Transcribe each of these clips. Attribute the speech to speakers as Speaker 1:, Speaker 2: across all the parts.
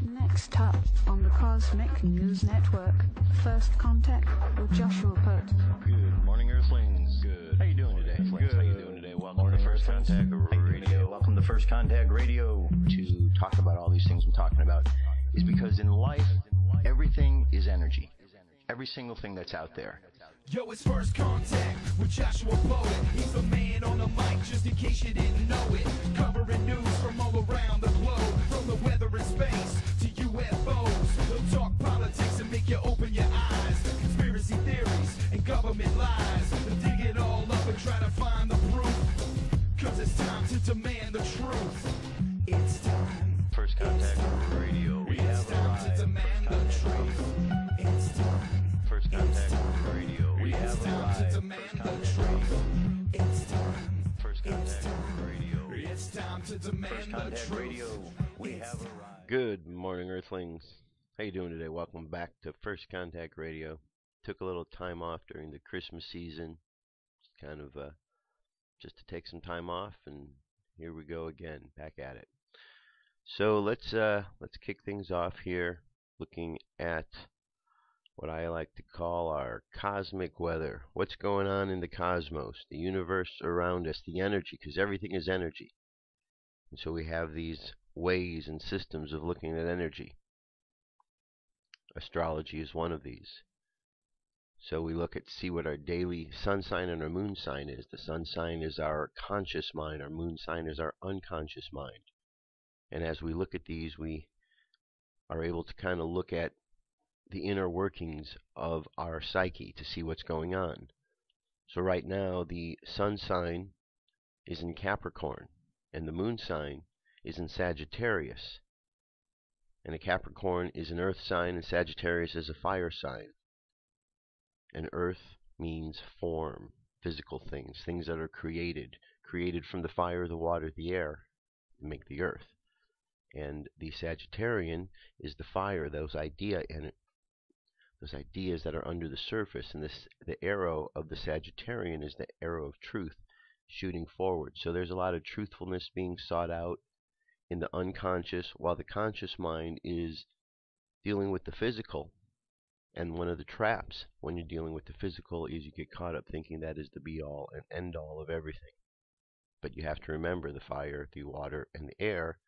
Speaker 1: Next up on the Cosmic News Network, First Contact with Joshua Pert.
Speaker 2: Good morning, Earthlings. Good. How you doing today? Good. How you doing today? Welcome to First Contact Radio. Welcome to First Contact Radio. To talk about all these things I'm talking about is because in life, everything is energy. Every single thing that's out there.
Speaker 3: Yo, it's First Contact with Joshua Poet. He's the man on the mic, just in case you didn't know it. Covering news from all around the globe, from the weather and space to UFOs. He'll talk politics and make you open your eyes. Conspiracy theories and government lies. He'll dig it all up and try to find the proof. Cause it's time to demand the truth. It's time.
Speaker 2: First Contact Radio. We have
Speaker 3: time to demand the truth. It's time.
Speaker 2: First Contact Radio. We have
Speaker 3: It's time to demand the truth. It's time.
Speaker 2: First Contact Radio.
Speaker 3: It's time to demand the truth.
Speaker 2: Radio. We have arrived. Good morning, Earthlings. How you doing today? Welcome back to First Contact Radio. Took a little time off during the Christmas season, kind of just to take some time off, and here we go again, back at it. So let's kick things off here, looking at what I like to call our cosmic weather. What's going on in the cosmos, the universe around us, the energy, because everything is energy. And so we have these ways and systems of looking at energy. Astrology is one of these. So we look at, see what our daily sun sign and our moon sign is. The sun sign is our conscious mind. Our moon sign is our unconscious mind. And as we look at these, we are able to kind of look at the inner workings of our psyche to see what's going on. So right now, the sun sign is in Capricorn, and the moon sign is in Sagittarius. And a Capricorn is an earth sign, and Sagittarius is a fire sign. And earth means form, physical things, things that are created from the fire, the water, the air, to make the earth. And the Sagittarian is the fire, those ideas that are under the surface, and the arrow of the Sagittarian is the arrow of truth, shooting forward. So there's a lot of truthfulness being sought out in the unconscious, while the conscious mind is dealing with the physical. And one of the traps when you're dealing with the physical is you get caught up thinking that is the be-all and end-all of everything. But you have to remember the fire, the water, and the air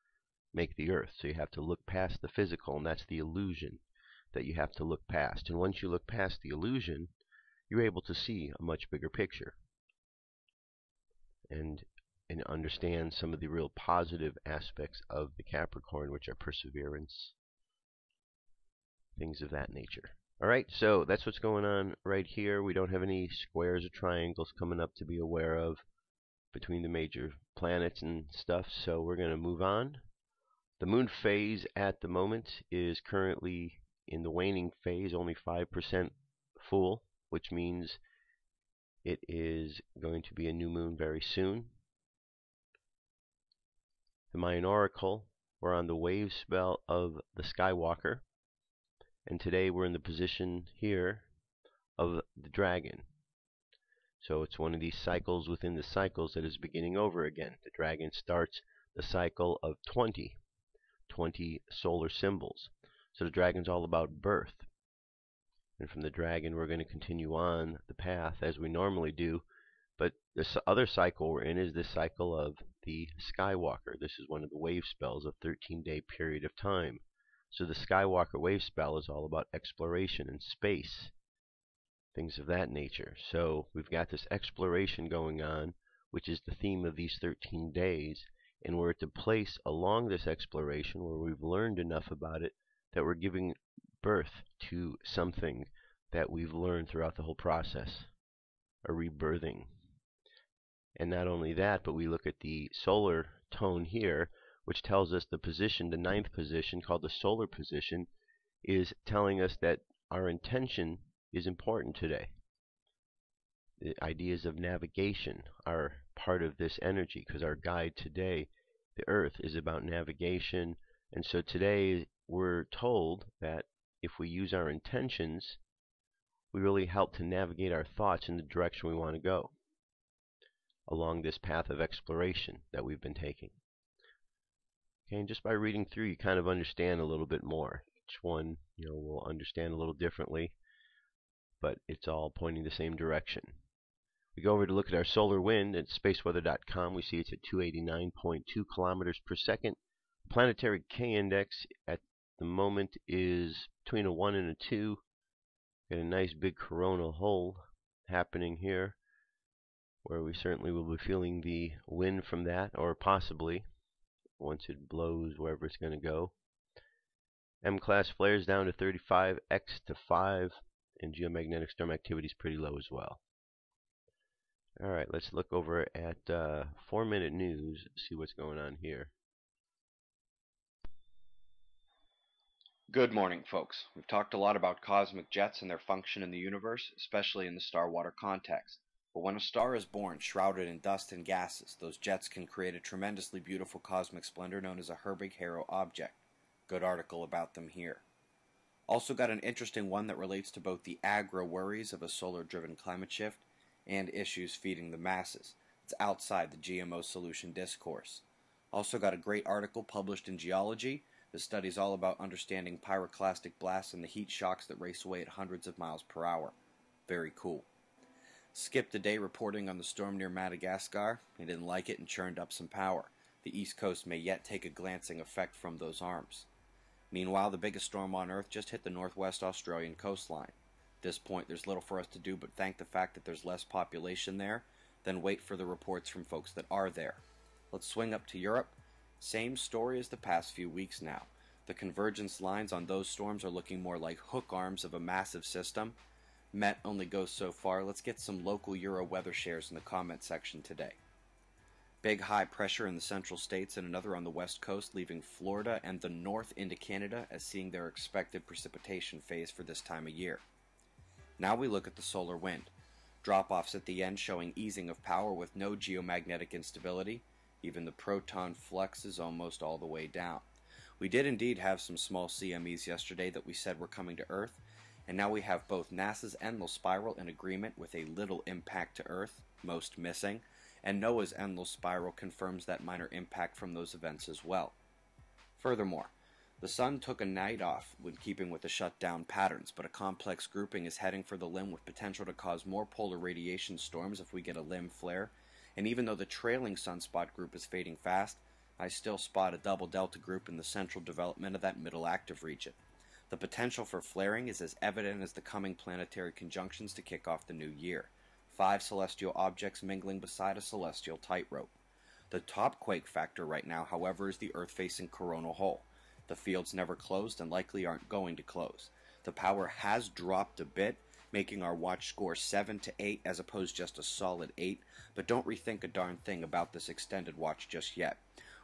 Speaker 2: make the earth. So you have to look past the physical, and that's the illusion that you have to look past. And once you look past the illusion, you're able to see a much bigger picture and understand some of the real positive aspects of the Capricorn, which are perseverance, things of that nature. Alright, so that's what's going on right here. We don't have any squares or triangles coming up to be aware of between the major planets and stuff, so we're going to move on. The moon phase at the moment is currently in the waning phase, only 5% full, which means it is going to be a new moon very soon. The Mayan Oracle, we're on the wave spell of the Skywalker, and today we're in the position here of the dragon. So it's one of these cycles within the cycles that is beginning over again. The dragon starts the cycle of 20 solar symbols. So the dragon's all about birth. And from the dragon, we're going to continue on the path as we normally do. But this other cycle we're in is this cycle of the Skywalker. This is one of the wave spells of 13-day period of time. So the Skywalker wave spell is all about exploration and space, things of that nature. So we've got this exploration going on, which is the theme of these 13 days. And we're at the place along this exploration where we've learned enough about it that we're giving birth to something that we've learned throughout the whole process, a rebirthing. And not only that, but we look at the solar tone here, which tells us the position, the 9th position, called the solar position, is telling us that our intention is important today. The ideas of navigation are part of this energy, because our guide today, the Earth, is about navigation. And so today we're told that if we use our intentions, we really help to navigate our thoughts in the direction we want to go along this path of exploration that we've been taking. Okay, and just by reading through, you kind of understand a little bit more. Each one, will understand a little differently, but it's all pointing the same direction. We go over to look at our solar wind at spaceweather.com. We see it's at 289.2 kilometers per second. Planetary K-index at the moment is between a 1 and a 2. Got a nice big coronal hole happening here, where we certainly will be feeling the wind from that, or possibly once it blows wherever it's going to go. M-class flares down to 35, X to 5, and geomagnetic storm activity is pretty low as well. Alright, let's look over at 4-minute news, see what's going on here.
Speaker 4: Good morning, folks. We've talked a lot about cosmic jets and their function in the universe, especially in the star-water context. But when a star is born shrouded in dust and gases, those jets can create a tremendously beautiful cosmic splendor known as a Herbig-Haro object. Good article about them here. Also got an interesting one that relates to both the agro-worries of a solar-driven climate shift and issues feeding the masses. It's outside the GMO solution discourse. Also got a great article published in Geology. The study's all about understanding pyroclastic blasts and the heat shocks that race away at hundreds of miles per hour. Very cool. Skipped a day reporting on the storm near Madagascar. They didn't like it and churned up some power. The East Coast may yet take a glancing effect from those arms. Meanwhile, the biggest storm on Earth just hit the northwest Australian coastline. At this point, there's little for us to do but thank the fact that there's less population there, then wait for the reports from folks that are there. Let's swing up to Europe. Same story as the past few weeks now. The convergence lines on those storms are looking more like hook arms of a massive system. Met only goes so far. Let's get some local Euro weather shares in the comment section today. Big high pressure in the central states and another on the west coast, leaving Florida and the north into Canada as seeing their expected precipitation phase for this time of year. Now we look at the solar wind. Drop-offs at the end showing easing of power with no geomagnetic instability. Even the proton flux is almost all the way down. We did indeed have some small CMEs yesterday that we said were coming to Earth, and now we have both NASA's Enlil spiral in agreement with a little impact to Earth, most missing, and NOAA's Enlil spiral confirms that minor impact from those events as well. Furthermore, the Sun took a night off when keeping with the shutdown patterns, but a complex grouping is heading for the limb with potential to cause more polar radiation storms if we get a limb flare, and even though the trailing sunspot group is fading fast, I still spot a double delta group in the central development of that middle active region. The potential for flaring is as evident as the coming planetary conjunctions to kick off the new year. 5 celestial objects mingling beside a celestial tightrope. The top quake factor right now, however, is the Earth-facing coronal hole. The fields never closed and likely aren't going to close. The power has dropped a bit, making our watch score 7 to 8 as opposed just a solid 8, but don't rethink a darn thing about this extended watch just yet.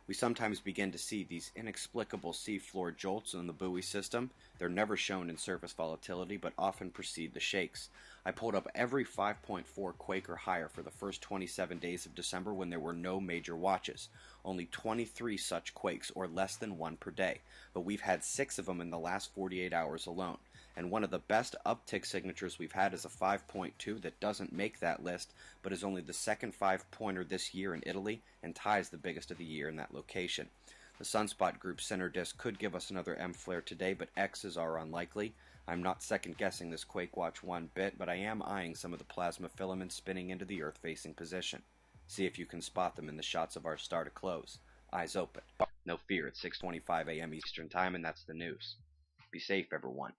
Speaker 4: We sometimes begin to see these inexplicable seafloor jolts in the buoy system. They're never shown in surface volatility, but often precede the shakes. I pulled up every 5.4 quake or higher for the first 27 days of December when there were no major watches. Only 23 such quakes, or less than 1 per day, but we've had 6 of them in the last 48 hours alone. And one of the best uptick signatures we've had is a 5.2 that doesn't make that list, but is only the second 5-pointer this year in Italy and ties the biggest of the year in that location. The sunspot group center disk could give us another M flare today, but X's are unlikely. I'm not second-guessing this Quake Watch one bit, but I am eyeing some of the plasma filaments spinning into the Earth-facing position. See if you can spot them in the shots of our star to close. Eyes open. No fear, it's 6:25 a.m. Eastern Time, and that's the news. Be safe, everyone.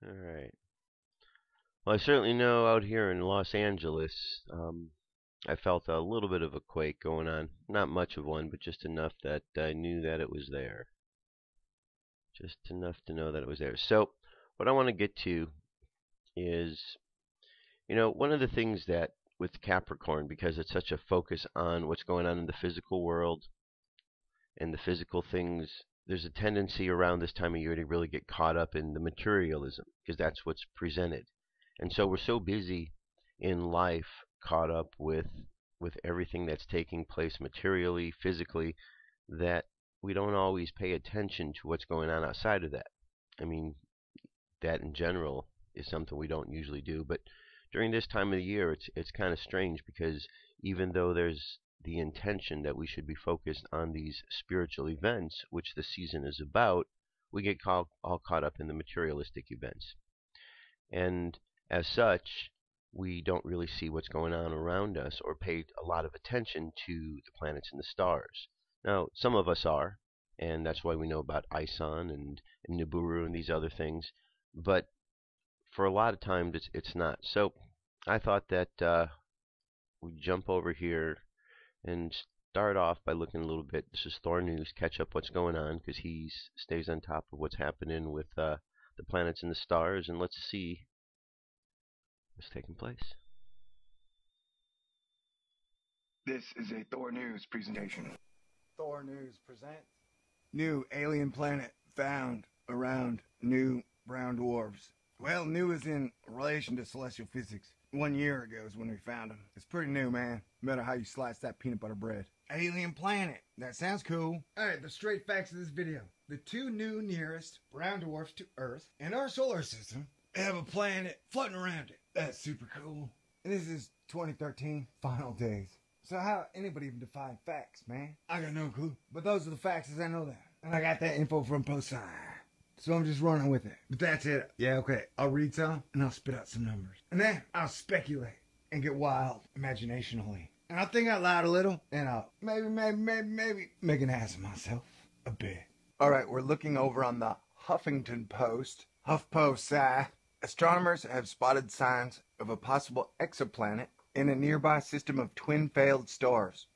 Speaker 2: Alright. Well, I certainly know out here in Los Angeles, I felt a little bit of a quake going on. Not much of one, but just enough that I knew that it was there. Just enough to know that it was there. So, what I want to get to is, one of the things that with Capricorn, because it's such a focus on what's going on in the physical world and the physical things, there's a tendency around this time of year to really get caught up in the materialism, because that's what's presented. And so we're so busy in life, caught up with everything that's taking place materially, physically, that we don't always pay attention to what's going on outside of that. I mean, that in general is something we don't usually do, but during this time of the year, it's kind of strange, because even though there's the intention that we should be focused on these spiritual events, which the season is about, we get all caught up in the materialistic events. And as such, we don't really see what's going on around us or pay a lot of attention to the planets and the stars. Now, some of us are, and that's why we know about Ison and Nibiru and these other things. But for a lot of times, it's not. So I thought that we'd jump over here and start off by looking a little bit. This is Thor News, catch up what's going on, because he stays on top of what's happening with the planets and the stars, and let's see what's taking place.
Speaker 5: This is a Thor News presentation.
Speaker 6: Thor News presents new alien planet found around new brown dwarfs. Well, new is in relation to celestial physics. 1 year ago is when we found them. It's pretty new, man. No matter how you slice that peanut butter bread. Alien planet. That sounds cool. Alright, the straight facts of this video. The two new nearest brown dwarfs to Earth and our solar system have a planet floating around it. That's super cool. And this is 2013, final days. So how anybody even define facts, man? I got no clue. But those are the facts as I know them. And I got that info from Poseidon. So I'm just running with it. But that's it. Yeah, okay. I'll read some and I'll spit out some numbers. And then I'll speculate and get wild imaginationally. And I'll think out loud a little. And I'll maybe make an ass of myself a bit. Alright, we're looking over on the Huffington Post. HuffPo. Astronomers have spotted signs of a possible exoplanet in a nearby system of twin failed stars.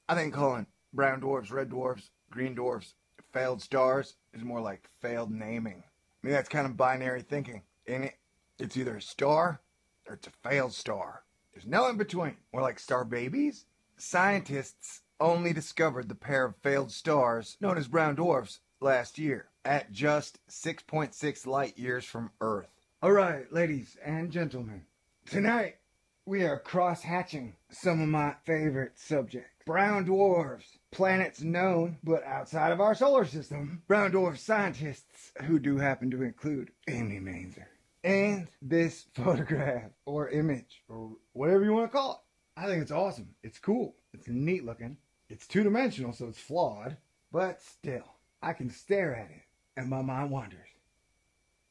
Speaker 6: I think calling brown dwarfs, red dwarfs, green dwarfs failed stars is more like failed naming. I mean, that's kind of binary thinking, ain't it? It's either a star or it's a failed star. There's no in between. More like star babies. Scientists only discovered the pair of failed stars known as brown dwarfs last year at just 6.6 light years from Earth. Alright, ladies and gentlemen, tonight we are cross-hatching some of my favorite subjects. Brown dwarfs, planets known but outside of our solar system. Brown dwarf scientists, who do happen to include Amy Mainzer. And this photograph, or image, or whatever you want to call it. I think it's awesome. It's cool. It's neat looking. It's two-dimensional, so it's flawed. But still, I can stare at it, and my mind wanders.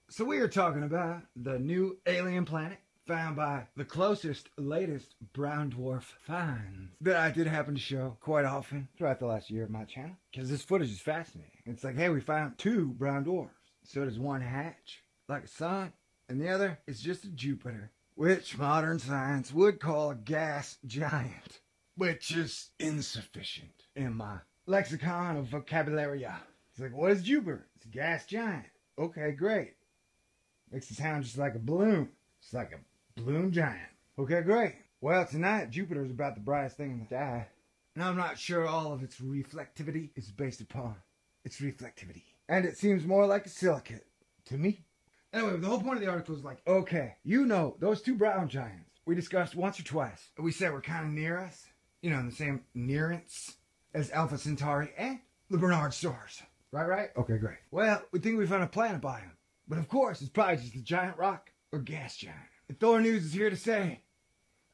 Speaker 6: So we are talking about the new alien planet found by the closest, latest brown dwarf finds that I did happen to show quite often throughout the last year of my channel, because this footage is fascinating. It's like, hey, we found two brown dwarfs. So does one hatch like a sun, and the other is just a Jupiter, which modern science would call a gas giant, which is insufficient in my lexicon of vocabulary. It's like, what is Jupiter? It's a gas giant. Okay, great. Makes it sound just like a balloon. It's like a balloon giant. Okay, great. Well, tonight, Jupiter's about the brightest thing in the sky. And I'm not sure all of its reflectivity is based upon its reflectivity. And it seems more like a silicate to me. Anyway, the whole point of the article is like, okay, you know, those two brown giants we discussed once or twice. We said we're kind of near us. You know, in the same nearance as Alpha Centauri and the Bernard stars. Right? Okay, great. Well, we think we found a planet by them. But of course, it's probably just a giant rock or gas giant. And Thor News is here to say,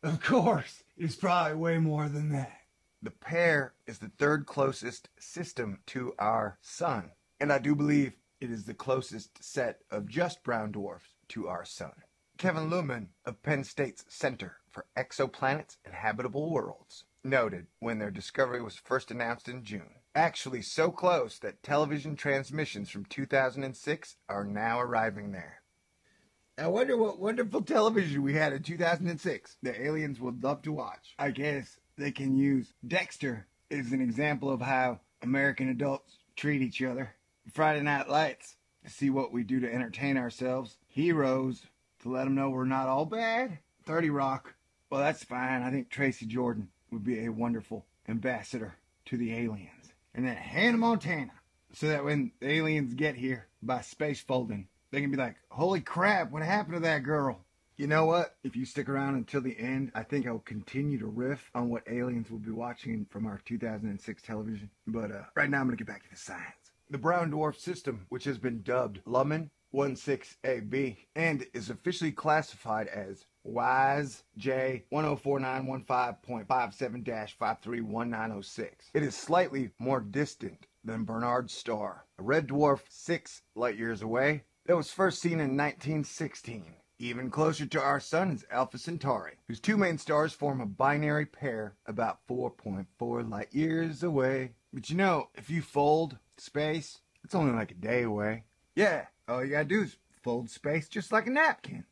Speaker 6: of course, it's probably way more than that. The pair is the third closest system to our sun. And I do believe it is the closest set of just brown dwarfs to our sun. Kevin Luhman of Penn State's Center for Exoplanets and Habitable Worlds noted when their discovery was first announced in June. Actually so close that television transmissions from 2006 are now arriving there. I wonder what wonderful television we had in 2006 the aliens would love to watch. I guess they can use Dexter as an example of how American adults treat each other. Friday Night Lights to see what we do to entertain ourselves. Heroes to let them know we're not all bad. 30 Rock, well, that's fine. I think Tracy Jordan would be a wonderful ambassador to the aliens. And then Hannah Montana, so that when the aliens get here by space folding, they can be like, holy crap, what happened to that girl? You know what? If you stick around until the end, I think I'll continue to riff on what aliens will be watching from our 2006 television. But right now I'm going to get back to the science. The brown dwarf system, which has been dubbed Lumen 16AB and is officially classified as WISE J104915.57-531906. It is slightly more distant than Bernard's star, a red dwarf 6 light-years away that was first seen in 1916. Even closer to our sun is Alpha Centauri, whose two main stars form a binary pair about 4.4 light-years away. But you know, if you fold space, it's only like a day away. Yeah, all you gotta do is fold space just like a napkin.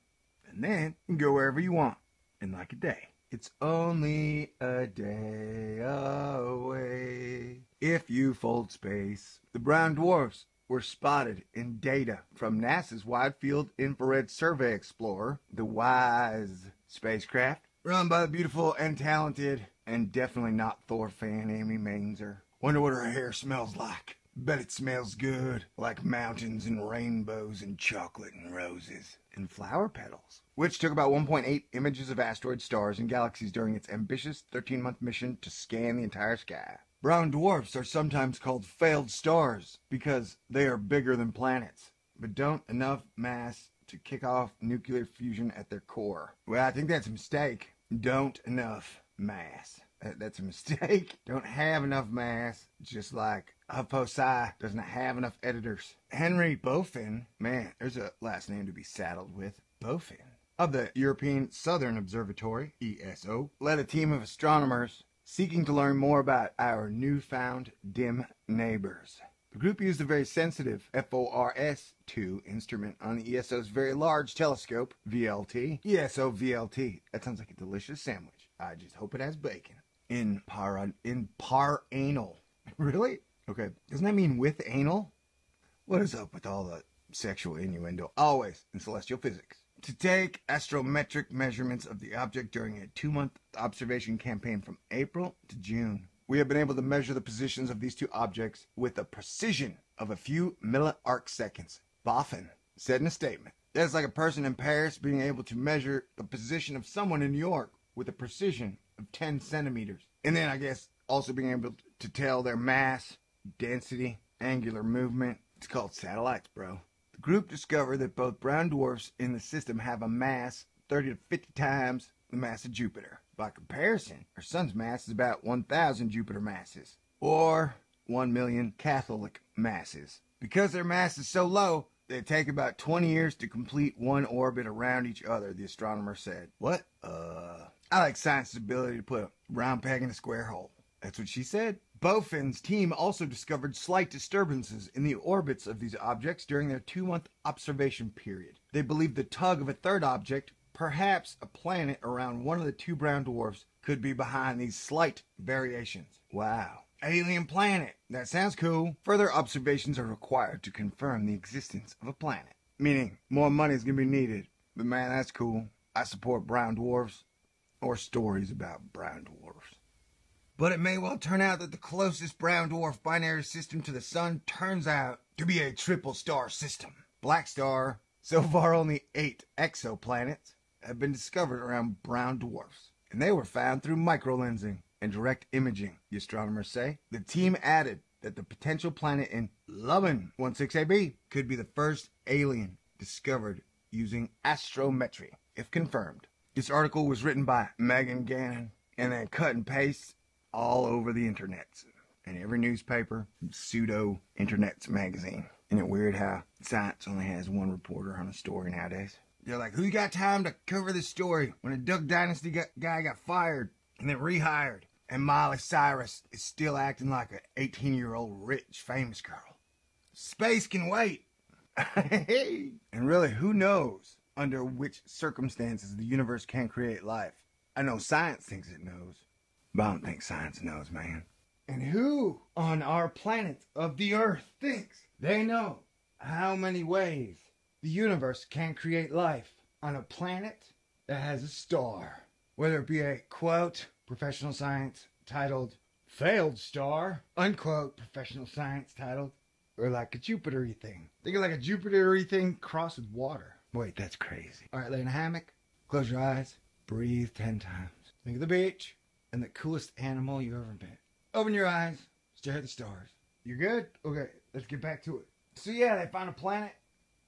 Speaker 6: And then you can go wherever you want in like a day. It's only a day away. If you fold space. The brown dwarfs were spotted in data from NASA's Wide Field Infrared Survey Explorer, the WISE spacecraft, run by the beautiful and talented, and definitely not Thor fan Amy Mainzer. Wonder what her hair smells like. Bet it smells good, like mountains and rainbows and chocolate and roses and flower petals. Which took about 1.8 images of asteroid stars and galaxies during its ambitious 13-month mission to scan the entire sky. Brown dwarfs are sometimes called failed stars because they are bigger than planets, but don't enough mass to kick off nuclear fusion at their core. Well, I think that's a mistake. Don't enough mass. That's a mistake. Don't have enough mass, just like HuffPo Psi doesn't have enough editors. Henry Beaufin, man, there's a last name to be saddled with, Beaufin, of the European Southern Observatory, ESO, led a team of astronomers seeking to learn more about our newfound dim neighbors. The group used a very sensitive FORS-2 instrument on the ESO's very large telescope, VLT. ESO VLT. That sounds like a delicious sandwich. I just hope it has bacon. In par-anal. Really? Okay. Doesn't that mean with anal? What is up with all the sexual innuendo? Always in celestial physics. To take astrometric measurements of the object during a 2-month observation campaign from April to June. We have been able to measure the positions of these two objects with a precision of a few milliarc seconds. Boffin said in a statement, "That's like a person in Paris being able to measure the position of someone in New York with a precision of 10 centimeters. And then I guess also being able to tell their mass, density, angular movement. It's called satellites, bro." The group discovered that both brown dwarfs in the system have a mass 30 to 50 times the mass of Jupiter. By comparison, our sun's mass is about 1,000 Jupiter masses, or 1 million Catholic masses. Because their mass is so low, they take about 20 years to complete one orbit around each other, the astronomer said. What? I like science's ability to put a round peg in a square hole. That's what she said. Beaufin's team also discovered slight disturbances in the orbits of these objects during their 2-month observation period. They believe the tug of a third object, perhaps a planet around one of the two brown dwarfs, could be behind these slight variations. Wow. Alien planet. That sounds cool. Further observations are required to confirm the existence of a planet. Meaning, more money is going to be needed. But man, that's cool. I support brown dwarfs, or stories about brown dwarfs. But it may well turn out that the closest brown dwarf binary system to the sun turns out to be a triple star system. Black star. So far only 8 exoplanets have been discovered around brown dwarfs. And they were found through microlensing and direct imaging, the astronomers say. The team added that the potential planet in Lumen 16AB could be the first alien discovered using astrometry, if confirmed. This article was written by Megan Gannon and then cut and paste all over the internet and every newspaper, pseudo internet's magazine. Isn't it weird how science only has one reporter on a story nowadays? They're like, who got time to cover this story when a Duck Dynasty guy got fired and then rehired, and Miley Cyrus is still acting like an 18-year-old rich famous girl? Space can wait. And really, who knows under which circumstances the universe can create life? I know science thinks it knows, but I don't think science knows, man. And who on our planet of the Earth thinks they know how many ways the universe can create life on a planet that has a star? Whether it be a, quote, professional science titled failed star, unquote, professional science titled, or like a Jupiter-y thing. Think of like a Jupiter-y thing crossed with water. Wait, that's crazy. All right, lay in a hammock, close your eyes, breathe 10 times. Think of the beach and the coolest animal you ever met. Open your eyes, stare at the stars. You good? Okay, let's get back to it. So yeah, they found a planet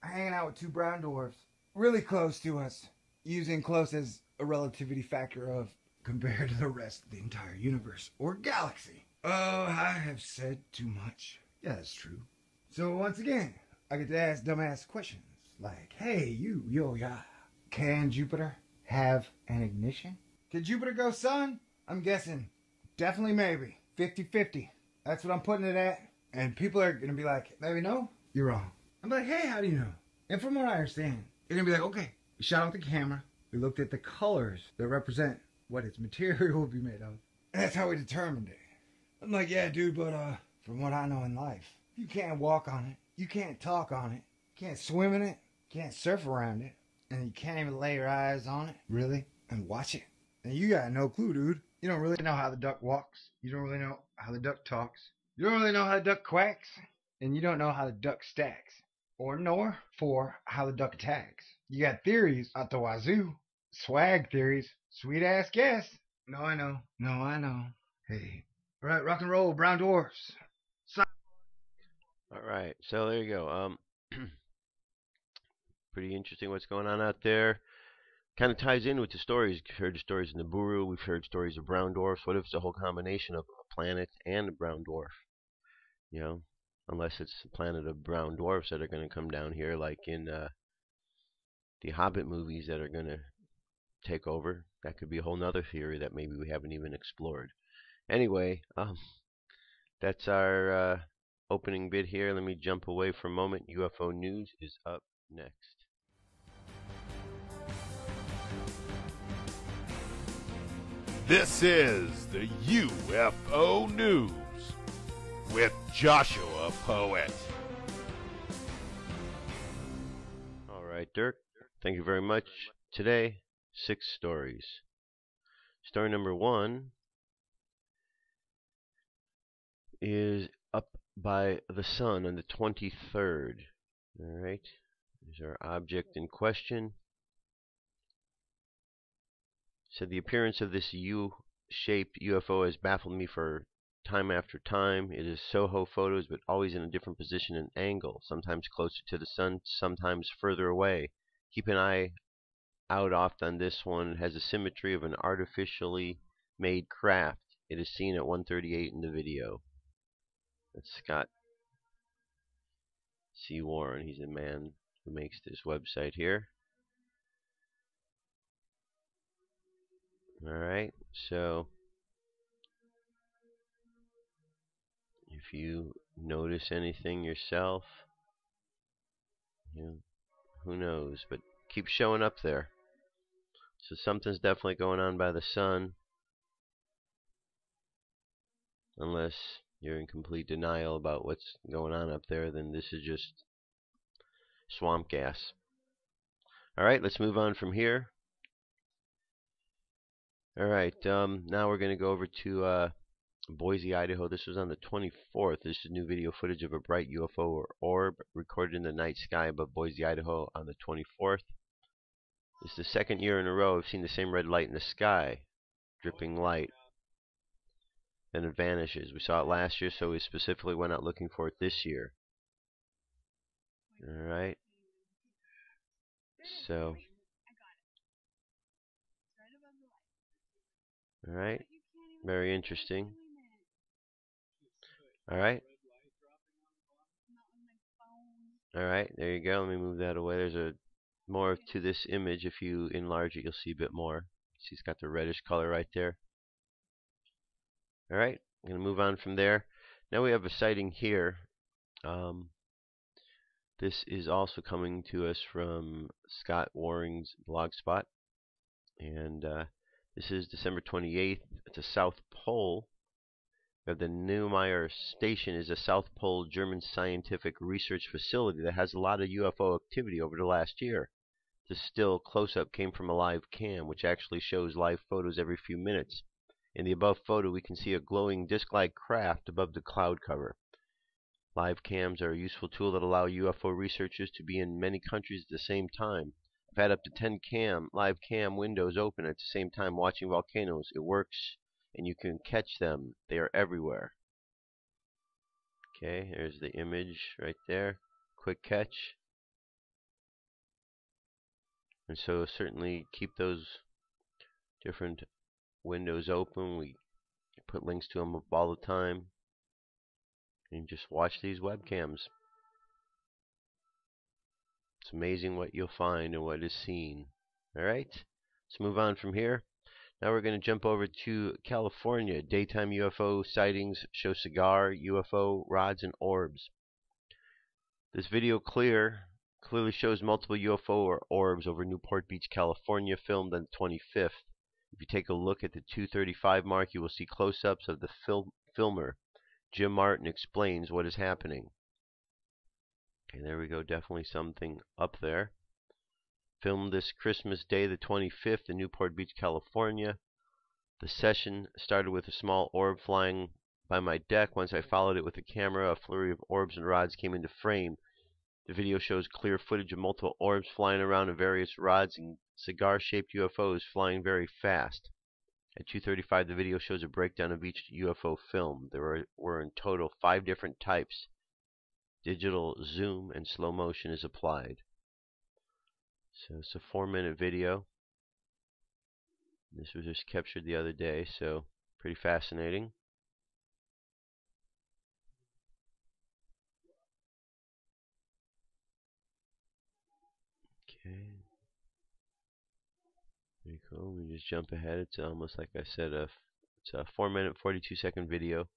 Speaker 6: hanging out with 2 brown dwarfs really close to us. using close as a relativity factor of compared to the rest of the entire universe or galaxy. Oh, I have said too much. Yeah, that's true. So once again, I get to ask dumbass questions like, hey, yeah, can Jupiter have an ignition? Can Jupiter go sun? I'm guessing definitely maybe 50-50. That's what I'm putting it at. And people are going to be like, maybe no, you're wrong. I'm like, hey, how do you know? And from what I understand, you're going to be like, okay, we shot out the camera. We looked at the colors that represent what its material will be made of. And that's how we determined it. I'm like, yeah, dude, but from what I know in life, you can't walk on it. You can't talk on it. You can't swim in it. You can't surf around it. And you can't even lay your eyes on it, really, and watch it. And you got no clue, dude. You don't really know how the duck walks. You don't really know how the duck talks. You don't really know how the duck quacks. And you don't know how the duck stacks. Or nor for how the duck attacks. You got theories out the wazoo. Swag theories. Sweet ass guess. No, I know. No, I know. Hey. All right, rock and roll, Brown Dwarfs.
Speaker 2: All right, so there you go. Pretty interesting what's going on out there. Kind of ties in with the stories. We've heard the stories of Nibiru. We've heard stories of brown dwarfs. What if it's a whole combination of a planet and a brown dwarf? You know, unless it's a planet of brown dwarfs that are going to come down here, like in the Hobbit movies that are going to take over. That could be a whole nother theory that maybe we haven't even explored. Anyway, that's our opening bit here. Let me jump away for a moment. UFO news is up next.
Speaker 7: This is the UFO News with Joshua Poet.
Speaker 2: All right, Dirk. Thank you very much. Today, 6 stories. Story number 1 is up by the sun on the 23rd. All right. There's our object in question. Said the appearance of this U-shaped UFO has baffled me for time after time. It is Soho photos, but always in a different position and angle, sometimes closer to the sun, sometimes further away. Keep an eye out off on this one. It has a symmetry of an artificially made craft. It is seen at 1:38 in the video. That's Scott C. Warren. He's a man who makes this website here. Alright, so if you notice anything yourself, who knows, but keep showing up there. So something's definitely going on by the sun, unless you're in complete denial about what's going on up there, then this is just swamp gas. Alright, let's move on from here. Alright, now we're going to go over to Boise, Idaho. This was on the 24th. This is new video footage of a bright UFO or orb recorded in the night sky above Boise, Idaho on the 24th. This is the second year in a row I've seen the same red light in the sky, dripping light. Then it vanishes. We saw it last year, so we specifically went out looking for it this year. Alright. So. Alright. Very interesting. Alright. Alright, there you go. Let me move that away. There's more to this image. If you enlarge it, you'll see a bit more. See, it's got the reddish color right there. Alright, I'm going to move on from there. Now we have a sighting here. This is also coming to us from Scott Waring's blogspot. And this is December 28th. It's a South Pole. The Neumayer Station is a South Pole German scientific research facility that has a lot of UFO activity over the last year. This still close-up came from a live cam, which actually shows live photos every few minutes. In the above photo, we can see a glowing disc-like craft above the cloud cover. Live cams are a useful tool that allow UFO researchers to be in many countries at the same time. I've had up to 10 live cam windows open at the same time watching volcanoes. It works, and you can catch them. They are everywhere. Okay, here's the image right there. Quick catch. And so certainly keep those different windows open. We put links to them up all the time. And just watch these webcams. It's amazing what you'll find and what is seen. Alright, let's move on from here. Now we're going to jump over to California. Daytime UFO sightings show Cigar, UFO, rods, and orbs. This video clearly shows multiple UFO or orbs over Newport Beach, California, filmed on the 25th. If you take a look at the 2:35 mark, you will see close-ups of the filmer. Jim Martin explains what is happening. Okay, there we go. Definitely something up there. Filmed this Christmas Day, the 25th, in Newport Beach, California. The session started with a small orb flying by my deck. Once I followed it with the camera, a flurry of orbs and rods came into frame. The video shows clear footage of multiple orbs flying around and various rods and cigar-shaped UFOs flying very fast. At 2:35, the video shows a breakdown of each UFO film. There were in total 5 different types. Digital zoom and slow motion is applied. So it's a 4-minute video. This was just captured the other day, so pretty fascinating. Okay. Pretty cool. We just jump ahead. It's almost like I said, it's a 4-minute, 42-second video.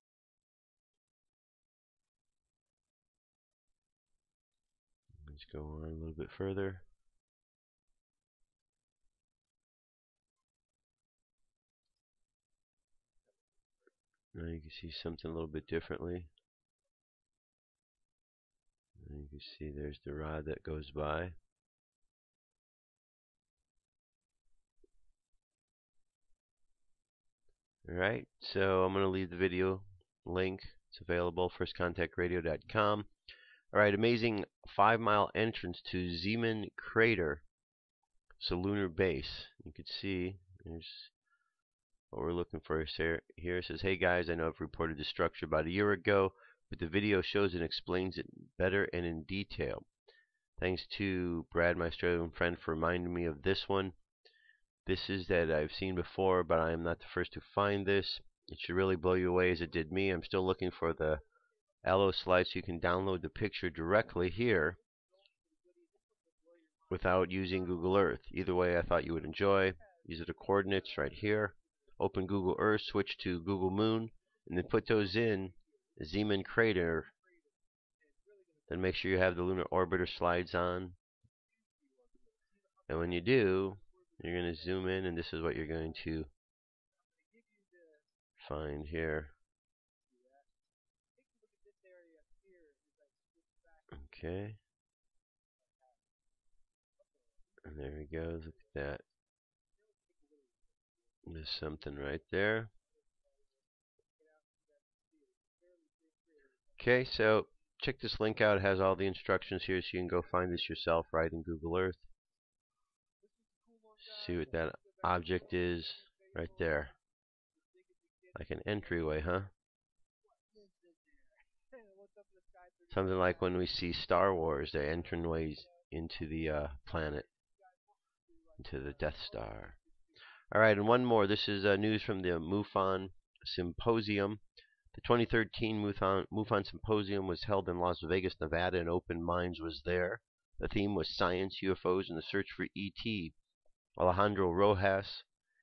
Speaker 2: Let's go on a little bit further. Now you can see something a little bit differently. And you can see there's the rod that goes by. Alright, so I'm going to leave the video link. It's available, firstcontactradio.com. Alright, amazing 5-mile entrance to Zeeman crater. It's a lunar base. You can see there's what we're looking for here. It says, hey guys, I know I've reported this structure about a year ago, but the video shows and explains it better and in detail. Thanks to Brad, my Australian friend, for reminding me of this one. This is that I've seen before, but I am not the first to find this. It should really blow you away as it did me. I'm still looking for the allo slide so you can download the picture directly here without using Google Earth. Either way, I thought you would enjoy. These are the coordinates right here. Open Google Earth, switch to Google Moon, and then put those in Zeeman crater. Then make sure you have the lunar orbiter slides on. And when you do, you're going to zoom in, and this is what you're going to find here. Okay. And there he goes. Look at that. There's something right there. Okay, so check this link out. It has all the instructions here, so you can go find this yourself right in Google Earth. See what that object is right there. Like an entryway, huh? Something like when we see Star Wars, the entryways into the planet, into the Death Star. Alright, and one more. This is news from the MUFON symposium. The 2013 MUFON symposium was held in Las Vegas, Nevada, and Open Minds was there. The theme was Science, UFOs, and the Search for ET. Alejandro Rojas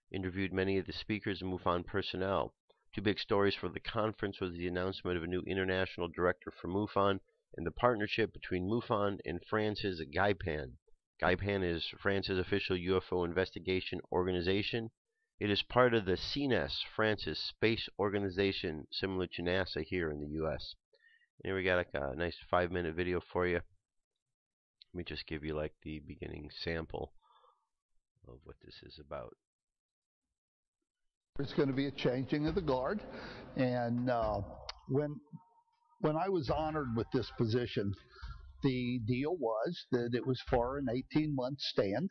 Speaker 2: interviewed many of the speakers and MUFON personnel. 2 big stories for the conference was the announcement of a new international director for MUFON and the partnership between MUFON and France's GAIPAN. GAIPAN is France's official UFO investigation organization. It is part of the CNES, France's space organization, similar to NASA here in the U.S. Here we got like a nice 5-minute video for you. Let me just give you like the beginning sample of what this is about.
Speaker 8: There's going to be a changing of the guard, and when I was honored with this position, the deal was that it was for an 18-month stand,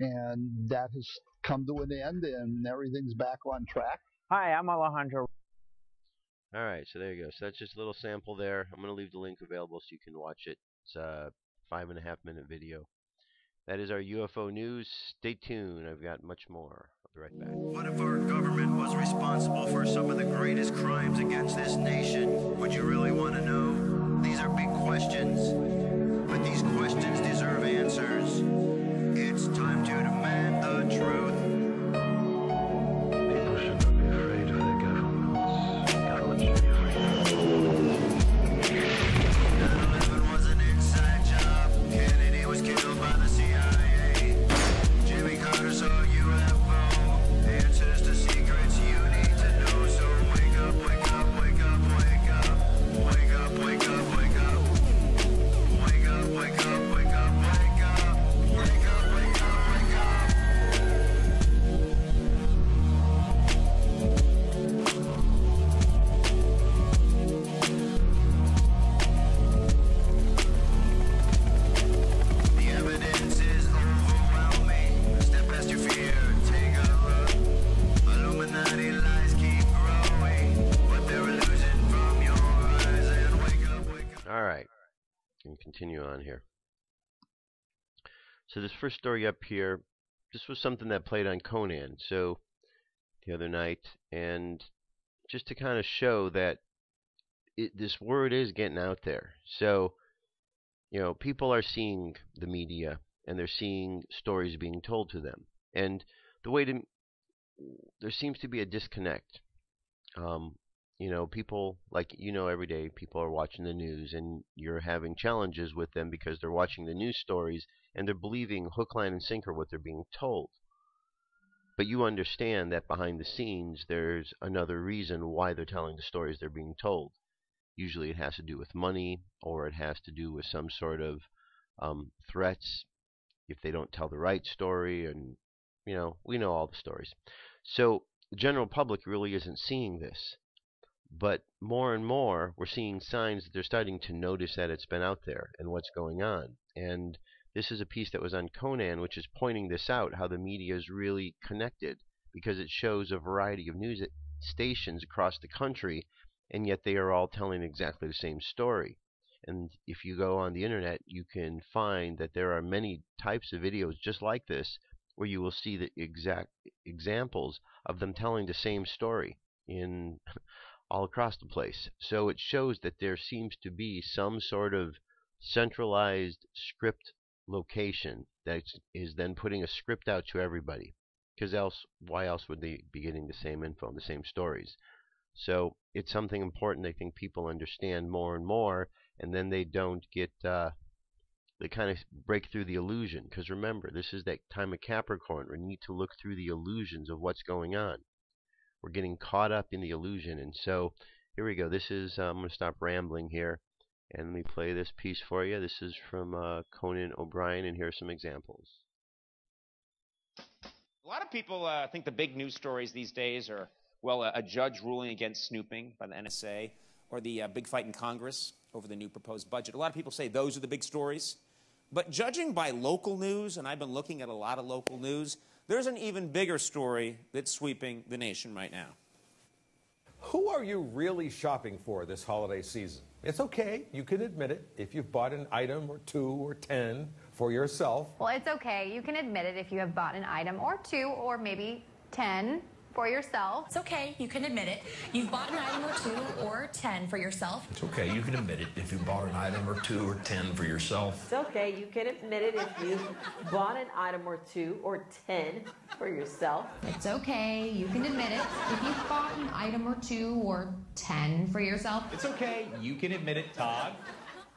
Speaker 8: and that has come to an end, and everything's back on track.
Speaker 9: Hi, I'm Alejandro.
Speaker 2: Alright, so there you go. So that's just a little sample there. I'm going to leave the link available so you can watch it. It's a 5.5-minute video. That is our UFO news. Stay tuned. I've got much more. I'll be right back.
Speaker 9: What if our government was responsible for some of the greatest crimes against this nation? Would you really want to know? These are big questions, but these questions deserve answers. It's time to demand the truth.
Speaker 10: People should not be afraid of their governments. Governments should be afraid.
Speaker 9: 9/11 was an inside job. Kennedy was killed by the CIA. Jimmy Carter saw UFO. Answers to secrets you need to know. So wake up, wake up, wake up, wake up. Wake up, wake up, wake up. Wake up, wake up, wake up, wake up. Wake up, wake up, wake up. The evidence is overwhelming. Step past your fear, take a look. Illuminati lies keep growing, but they're illusion from your eyes. And wake up, wake up.
Speaker 2: All right. Can continue on here. So this first story up here, this was something that played on Conan, so the other night, and just to kind of show that this word is getting out there. So, you know, people are seeing the media, and they're seeing stories being told to them. And the way to, there seems to be a disconnect. You know, people, like, you know, every day people are watching the news, and you're having challenges with them because they're watching the news stories, and they're believing hook, line, and sinker what they're being told. But you understand that behind the scenes, there's another reason why they're telling the stories they're being told. Usually it has to do with money, or it has to do with some sort of threats if they don't tell the right story, and, you know, we know all the stories. So the general public really isn't seeing this. But more and more, we're seeing signs that they're starting to notice that it's been out there and what's going on. And this is a piece that was on Conan, which is pointing this out, how the media is really connected, because it shows a variety of news stations across the country, and yet they are all telling exactly the same story. And if you go on the internet, you can find that there are many types of videos just like this, where you will see the exact examples of them telling the same story in all across the place. So it shows that there seems to be some sort of centralized script location that is then putting a script out to everybody. Because else, why else would they be getting the same info, the same stories? So it's something important I think people understand more and more, and then they don't get, they kind of break through the illusion. Because remember, this is that time of Capricorn. We need to look through the illusions of what's going on. We're getting caught up in the illusion. And so here we go. This is, I'm going to stop rambling here, and let me play this piece for you. This is from Conan O'Brien, and here are some examples.
Speaker 11: A lot of people think the big news stories these days are, well, a judge ruling against snooping by the NSA, or the big fight in Congress over the new proposed budget. A lot of people say those are the big stories. But judging by local news, and I've been looking at a lot of local news, there's an even bigger story that's sweeping the nation right now.
Speaker 12: Who are you really shopping for this holiday season? It's okay, you can admit it, if you've bought an item or 2 or 10 for yourself.
Speaker 13: Well, it's okay, you can admit it if you have bought an item or 2 or maybe 10 for yourself.
Speaker 14: It's okay, you can admit it. You've bought an item or 2 or 10 for yourself.
Speaker 15: It's okay, you can admit it if you bought an item or 2 or 10 for yourself.
Speaker 16: It's okay, you can admit it if you bought an item or 2 or 10 for yourself.
Speaker 13: It's okay, you can admit it if you've bought an item or 2 or 10 for yourself.
Speaker 17: It's okay, you can admit it, Todd.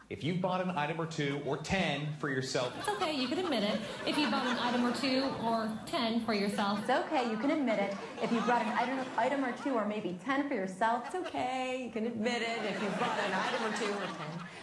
Speaker 17: If you bought an item or 2 or 10 for yourself.
Speaker 14: It's okay, you can admit it. If you bought an item or 2 or 10 for yourself.
Speaker 16: It's okay, you can admit it. If you bought an item or 2 or maybe 10 for yourself. It's okay, you can admit it. If you bought an item or 2 or 10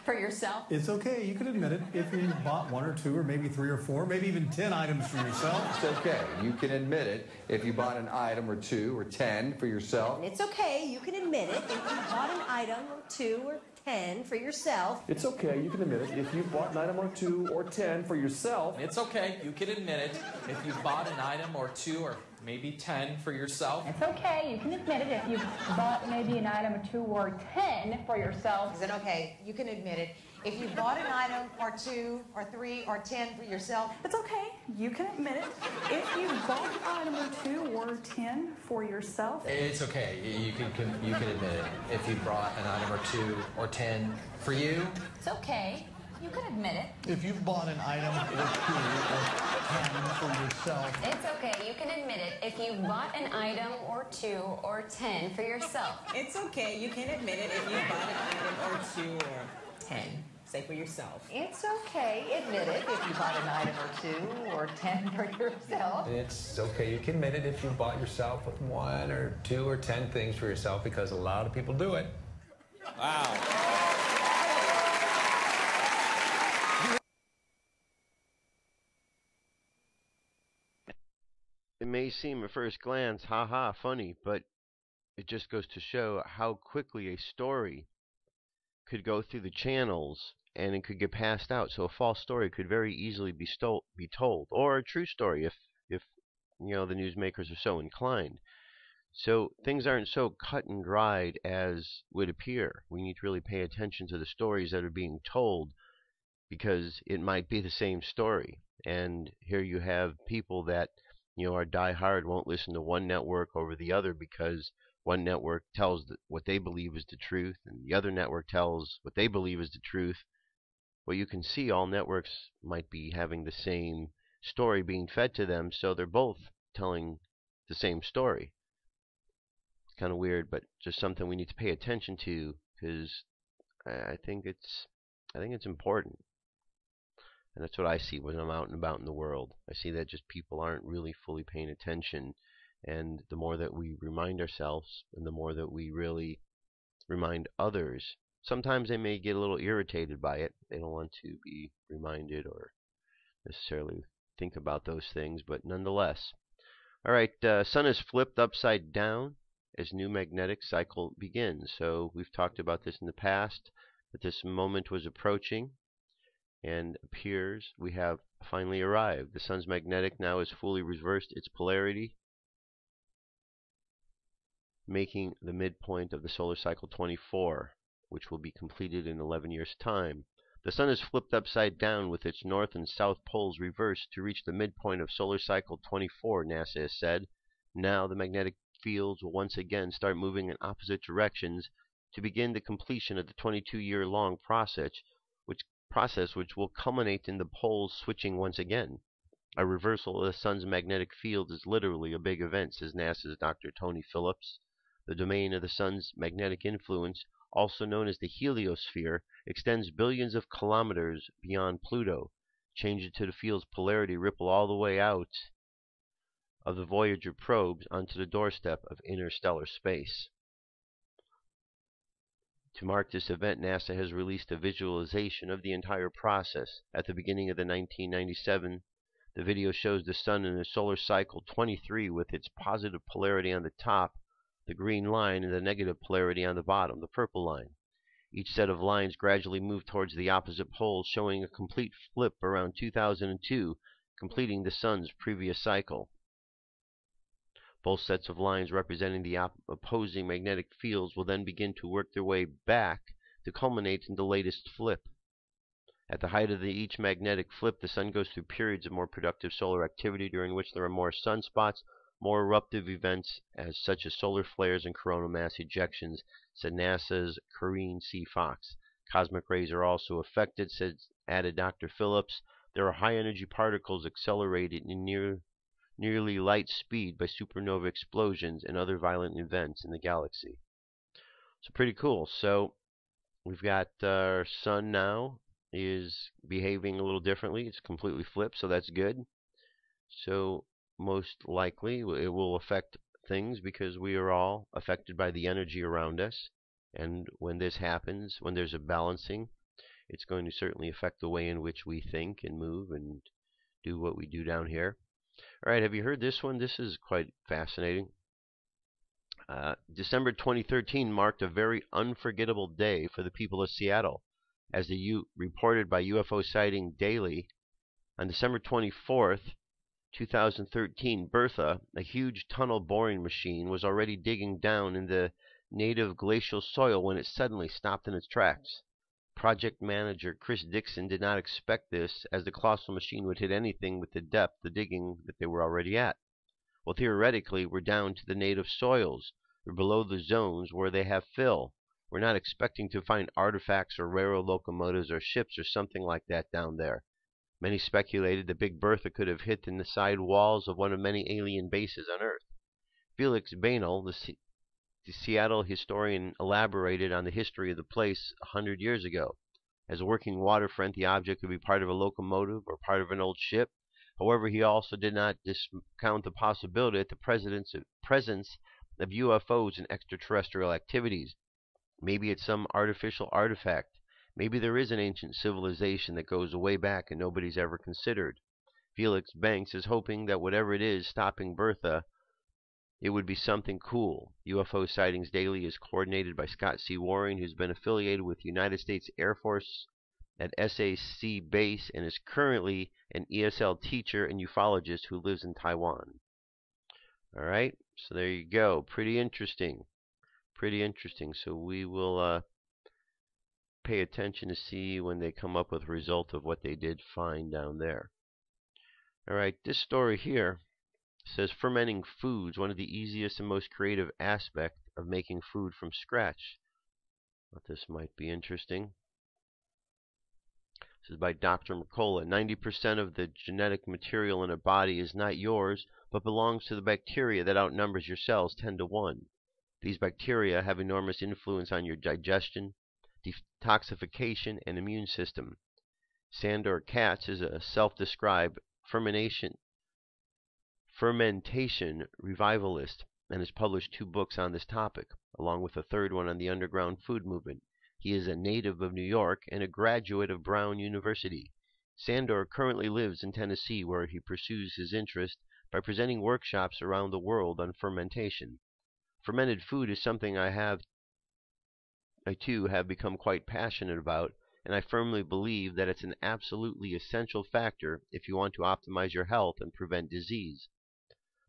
Speaker 16: for yourself.
Speaker 18: It's okay, you can admit it. If you bought 1 or 2 or maybe 3 or 4, maybe even 10 items for yourself.
Speaker 19: It's okay, you can admit it. If you bought an item or 2 or 10 for yourself.
Speaker 16: It's okay, you can admit it. If you bought an item or 2 or 10 for yourself.
Speaker 20: It's okay, you can admit it. If you bought an item or 2 or 10 for yourself.
Speaker 17: It's okay, you can admit it. If you bought an item or 2 or maybe 10 for yourself.
Speaker 16: It's okay. You can admit it if you've bought maybe an item or 2 or 10 for yourself.
Speaker 21: Is it okay? You can admit it. If you bought an item or 2 or 3 or 10 for yourself.
Speaker 1: It's okay. You can admit it. If you bought an item or 2 or 10 for yourself.
Speaker 15: It's okay. You can admit it. If you brought an item or 2 or 10 for you.
Speaker 16: It's okay. You can admit it.
Speaker 18: If you've bought an item or 2 or 10 for yourself.
Speaker 13: It's okay. You can admit it. If you bought an item or 2 or 10 for yourself.
Speaker 21: It's okay. You can admit it if you bought an item or 2 or 10. Say for yourself.
Speaker 16: It's okay. Admit it if you bought an item or 2 or 10 for yourself.
Speaker 15: It's okay. You can admit it if you bought yourself 1 or 2 or 10 things for yourself, because a lot of people do it.
Speaker 11: Wow.
Speaker 2: It may seem at first glance, haha, funny, but it just goes to show how quickly a story could go through the channels and it could get passed out. So a false story could very easily be told, or a true story if you know the newsmakers are so inclined. So things aren't so cut and dried as would appear. We need to really pay attention to the stories that are being told, because it might be the same story. And here you have people that are diehard, won't listen to one network over the other because one network tells what they believe is the truth, and the other network tells what they believe is the truth. Well, you can see all networks might be having the same story being fed to them, so they're both telling the same story. It's kind of weird, but just something we need to pay attention to, because I think it's important. And that's what I see when I'm out and about in the world. I see that just people aren't really fully paying attention. And the more that we remind ourselves, and the more that we really remind others, sometimes they may get a little irritated by it. They don't want to be reminded or necessarily think about those things, but nonetheless. All right, sun is flipped upside down as new magnetic cycle begins. So we've talked about this in the past, that this moment was approaching. And appears we have finally arrived. The sun's magnetic now has fully reversed its polarity, making the midpoint of the solar cycle 24, which will be completed in 11 years' time. The sun is flipped upside down with its north and south poles reversed to reach the midpoint of solar cycle 24, NASA has said. Now the magnetic fields will once again start moving in opposite directions to begin the completion of the 22-year-long process, which will culminate in the poles switching once again. A reversal of the sun's magnetic field is literally a big event, says NASA's Dr. Tony Phillips. The domain of the sun's magnetic influence, also known as the heliosphere, extends billions of kilometers beyond Pluto. Changes to the field's polarity ripple all the way out of the Voyager probes onto the doorstep of interstellar space. To mark this event, NASA has released a visualization of the entire process. At the beginning of the 1997, the video shows the sun in the solar cycle 23 with its positive polarity on the top, the green line, and the negative polarity on the bottom, the purple line. Each set of lines gradually move towards the opposite poles, showing a complete flip around 2002, completing the sun's previous cycle. Both sets of lines representing the opposing magnetic fields will then begin to work their way back to culminate in the latest flip. At the height of each magnetic flip, the sun goes through periods of more productive solar activity during which there are more sunspots, more eruptive events such as solar flares and coronal mass ejections, said NASA's Corinne C. Fox. Cosmic rays are also affected, added Dr. Phillips. There are high-energy particles accelerated in nearly light speed by supernova explosions and other violent events in the galaxy. So pretty cool. So we've got our sun now is behaving a little differently. It's completely flipped, so that's good. So most likely it will affect things because we are all affected by the energy around us. And when this happens, when there's a balancing, it's going to certainly affect the way in which we think and move and do what we do down here. All right, have you heard this one? This is quite fascinating. December 2013 marked a very unforgettable day for the people of Seattle, as reported by UFO sighting daily. On December 24th, 2013, Bertha, a huge tunnel boring machine, was already digging down in the native glacial soil when it suddenly stopped in its tracks. Project manager Chris Dixon did not expect this, as the colossal machine would hit anything with the depth of digging that they were already at. Well, theoretically, we're down to the native soils. We're below the zones where they have fill. We're not expecting to find artifacts or railroad locomotives or ships or something like that down there. Many speculated that Big Bertha could have hit in the side walls of one of many alien bases on Earth. Felix Banel, the Seattle historian, elaborated on the history of the place 100 years ago. As a working waterfront, the object could be part of a locomotive or part of an old ship. However, he also did not discount the possibility that the presence of UFOs and extraterrestrial activities. Maybe it's some artificial artifact. Maybe there is an ancient civilization that goes way back and nobody's ever considered. Felix Banks is hoping that whatever it is stopping Bertha, it would be something cool. UFO Sightings Daily is coordinated by Scott C. Waring, who's been affiliated with the United States Air Force at SAC Base and is currently an ESL teacher and ufologist who lives in Taiwan. All right, so there you go. Pretty interesting. Pretty interesting. So we will pay attention to see when they come up with a result of what they did find down there. All right, this story here says fermenting foods, one of the easiest and most creative aspects of making food from scratch. Well, this might be interesting. This is by Dr. Mercola. 90% of the genetic material in a body is not yours, but belongs to the bacteria that outnumbers your cells 10 to 1. These bacteria have enormous influence on your digestion, detoxification, and immune system. Sandor Katz is a self-described fermentation revivalist and has published 2 books on this topic, along with a third one on the underground food movement. He is a native of New York and a graduate of Brown University. Sandor currently lives in Tennessee, where he pursues his interest by presenting workshops around the world on fermentation. Fermented food is something I too have become quite passionate about, and I firmly believe that it's an absolutely essential factor if you want to optimize your health and prevent disease.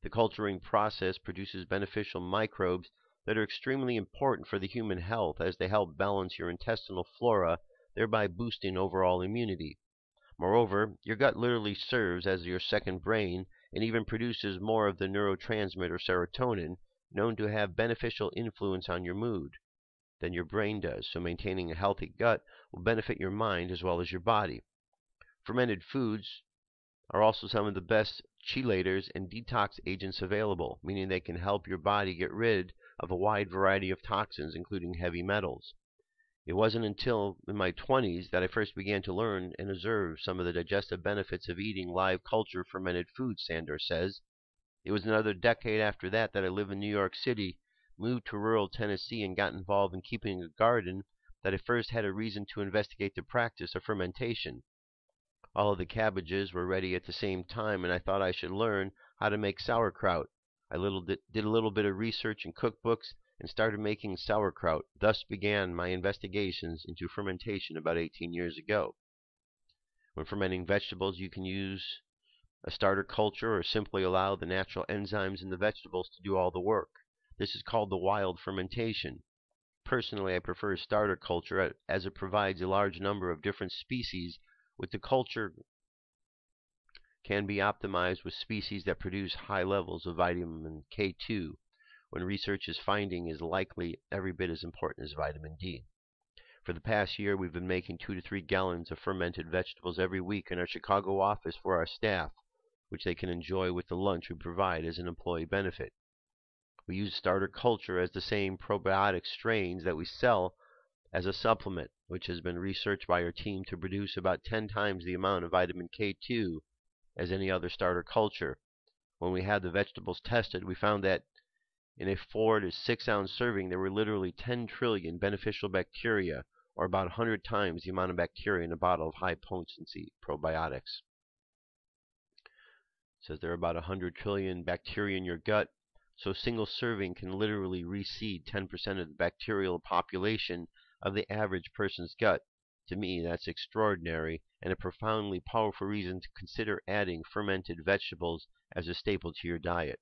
Speaker 2: The culturing process produces beneficial microbes that are extremely important for the human health, as they help balance your intestinal flora, thereby boosting overall immunity. Moreover, your gut literally serves as your second brain and even produces more of the neurotransmitter serotonin, known to have beneficial influence on your mood, than your brain does, so maintaining a healthy gut will benefit your mind as well as your body. Fermented foods are also some of the best chelators and detox agents available, meaning they can help your body get rid of a wide variety of toxins, including heavy metals. It wasn't until in my 20s that I first began to learn and observe some of the digestive benefits of eating live culture fermented foods, Sandor says. It was another decade after that I lived in New York City, moved to rural Tennessee, and got involved in keeping a garden that I first had a reason to investigate the practice of fermentation. All of the cabbages were ready at the same time, and I thought I should learn how to make sauerkraut. I did a little bit of research in cookbooks and started making sauerkraut. Thus began my investigations into fermentation about 18 years ago. When fermenting vegetables, you can use a starter culture or simply allow the natural enzymes in the vegetables to do all the work. This is called the wild fermentation. Personally, I prefer starter culture as it provides a large number of different species, with the culture can be optimized with species that produce high levels of vitamin K2, when research is finding is likely every bit as important as vitamin D. For the past year, we've been making 2 to 3 gallons of fermented vegetables every week in our Chicago office for our staff, which they can enjoy with the lunch we provide as an employee benefit. We use starter culture as the same probiotic strains that we sell as a supplement, which has been researched by our team to produce about 10 times the amount of vitamin K2 as any other starter culture. When we had the vegetables tested, we found that in a 4 to 6 ounce serving, there were literally 10 trillion beneficial bacteria, or about 100 times the amount of bacteria in a bottle of high potency probiotics. It says there are about 100 trillion bacteria in your gut, so a single serving can literally reseed 10% of the bacterial population of the average person's gut. To me, that's extraordinary and a profoundly powerful reason to consider adding fermented vegetables as a staple to your diet.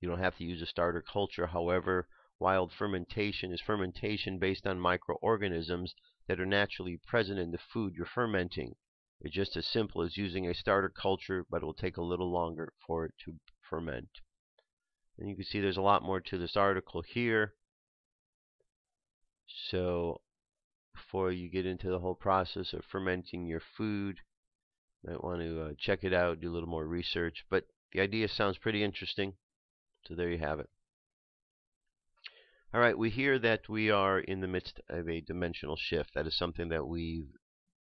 Speaker 2: You don't have to use a starter culture. However, wild fermentation is fermentation based on microorganisms that are naturally present in the food you're fermenting. It's just as simple as using a starter culture, but it will take a little longer for it to ferment. And you can see there's a lot more to this article here. So before you get into the whole process of fermenting your food, you might want to check it out, do a little more research. But the idea sounds pretty interesting. So there you have it. All right, we hear that we are in the midst of a dimensional shift. That is something that we've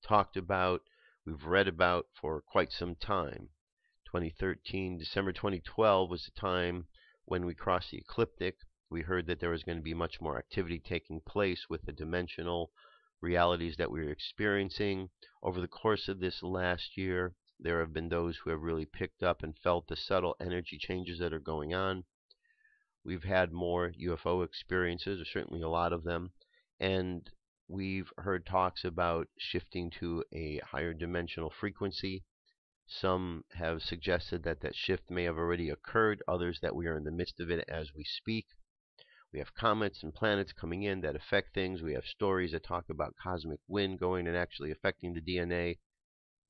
Speaker 2: talked about, we've read about for quite some time. 2013, December 2012 was the time when we crossed the ecliptic. We heard that there was going to be much more activity taking place with the dimensional realities that we were experiencing. Over the course of this last year, there have been those who have really picked up and felt the subtle energy changes that are going on. We've had more UFO experiences, or certainly a lot of them, and we've heard talks about shifting to a higher dimensional frequency. Some have suggested that that shift may have already occurred, others that we are in the midst of it as we speak. We have comets and planets coming in that affect things. We have stories that talk about cosmic wind going and actually affecting the DNA.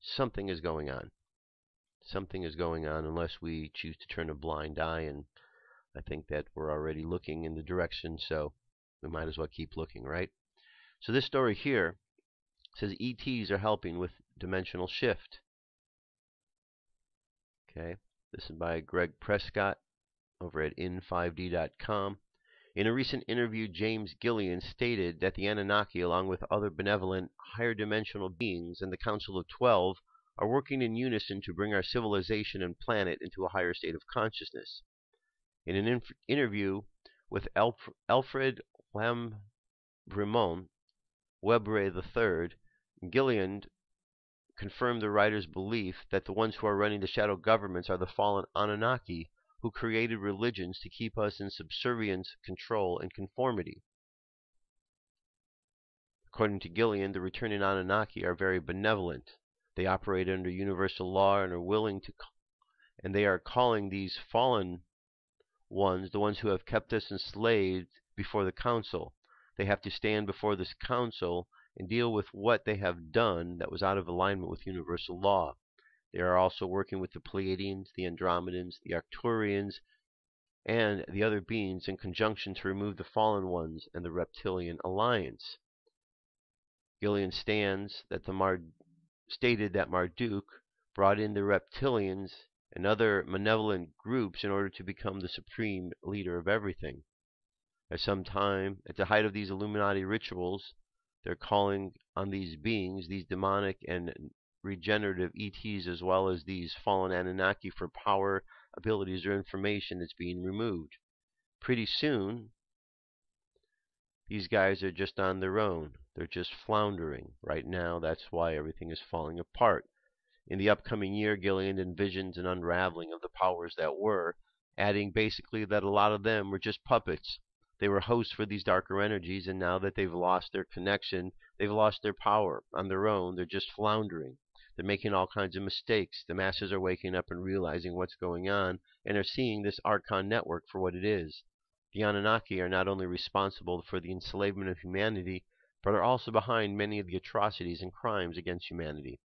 Speaker 2: Something is going on. Something is going on unless we choose to turn a blind eye, and I think that we're already looking in the direction, so we might as well keep looking, right? So this story here says ETs are helping with dimensional shift. Okay, this is by Greg Prescott over at in5d.com. In a recent interview, James Gillian stated that the Anunnaki, along with other benevolent, higher dimensional beings and the Council of 12, are working in unison to bring our civilization and planet into a higher state of consciousness. In an interview with Alfred Lambremont, Webre III, Gillian confirmed the writer's belief that the ones who are running the shadow governments are the fallen Anunnaki, who created religions to keep us in subservience, control, and conformity. According to Gillian, the returning Anunnaki are very benevolent. They operate under universal law and are willing to, and they are calling these fallen ones, the ones who have kept us enslaved, before the council. They have to stand before this council and deal with what they have done that was out of alignment with universal law. They are also working with the Pleiadians, the Andromedans, the Arcturians, and the other beings in conjunction to remove the fallen ones and the reptilian alliance. Gillian stated that Marduk brought in the reptilians and other malevolent groups in order to become the supreme leader of everything. At some time, at the height of these Illuminati rituals, they're calling on these beings, these demonic and regenerative ETs, as well as these fallen Anunnaki, for power, abilities, or information that's being removed. Pretty soon, these guys are just on their own. They're just floundering. Right now, that's why everything is falling apart. In the upcoming year, Gillian envisions an unraveling of the powers that were, adding basically that a lot of them were just puppets. They were hosts for these darker energies, and now that they've lost their connection, they've lost their power. On their own, they're just floundering. They're making all kinds of mistakes. The masses are waking up and realizing what's going on, and are seeing this Archon network for what it is. The Anunnaki are not only responsible for the enslavement of humanity, but are also behind many of the atrocities and crimes against humanity.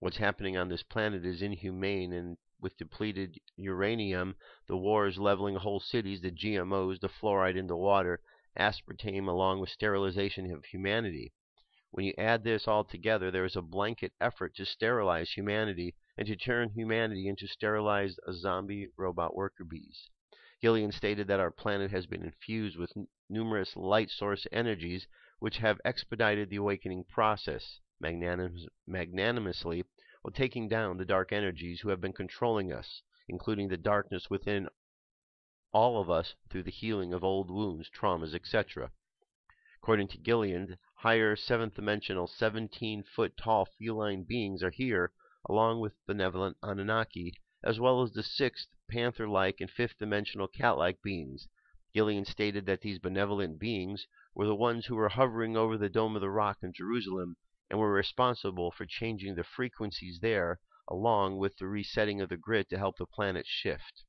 Speaker 2: What's happening on this planet is inhumane, and with depleted uranium, the wars leveling whole cities, the GMOs, the fluoride in the water, aspartame, along with sterilization of humanity. When you add this all together, there is a blanket effort to sterilize humanity and to turn humanity into sterilized zombie robot worker bees. Gillian stated that our planet has been infused with numerous light source energies which have expedited the awakening process magnanimously, while taking down the dark energies who have been controlling us, including the darkness within all of us through the healing of old wounds, traumas, etc. According to Gillian, higher seventh-dimensional 17-foot-tall feline beings are here, along with benevolent Anunnaki, as well as the sixth panther-like and fifth-dimensional cat-like beings. Gillian stated that these benevolent beings were the ones who were hovering over the Dome of the Rock in Jerusalem and we're responsible for changing the frequencies there along with the resetting of the grid to help the planet shift.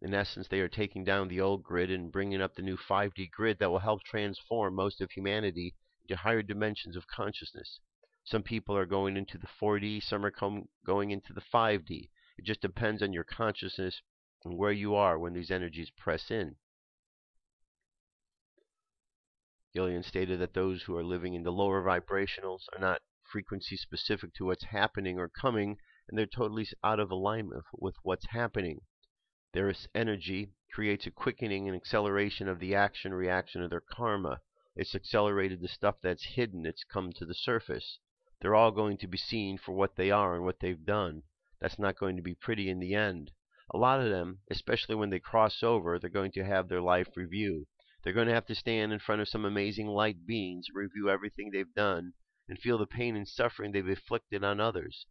Speaker 2: In essence, they are taking down the old grid and bringing up the new 5D grid that will help transform most of humanity into higher dimensions of consciousness. Some people are going into the 4D, some are going into the 5D. It just depends on your consciousness and where you are when these energies press in. Gillian stated that those who are living in the lower vibrationals are not frequency specific to what's happening or coming, and they're totally out of alignment with what's happening. Their energy creates a quickening and acceleration of the action-reaction of their karma. It's accelerated the stuff that's hidden. It's come to the surface. They're all going to be seen for what they are and what they've done. That's not going to be pretty in the end. A lot of them, especially when they cross over, they're going to have their life review. They're going to have to stand in front of some amazing light beings, review everything they've done, and feel the pain and suffering they've inflicted on others.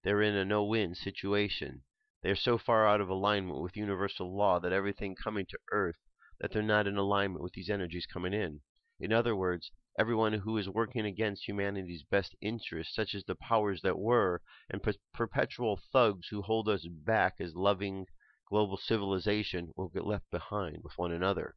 Speaker 2: They're in a no-win situation. They are so far out of alignment with universal law that everything coming to Earth, that they're not in alignment with these energies coming in. In other words, everyone who is working against humanity's best interests, such as the powers that were, and perpetual thugs who hold us back as loving global civilization, will get left behind with one another.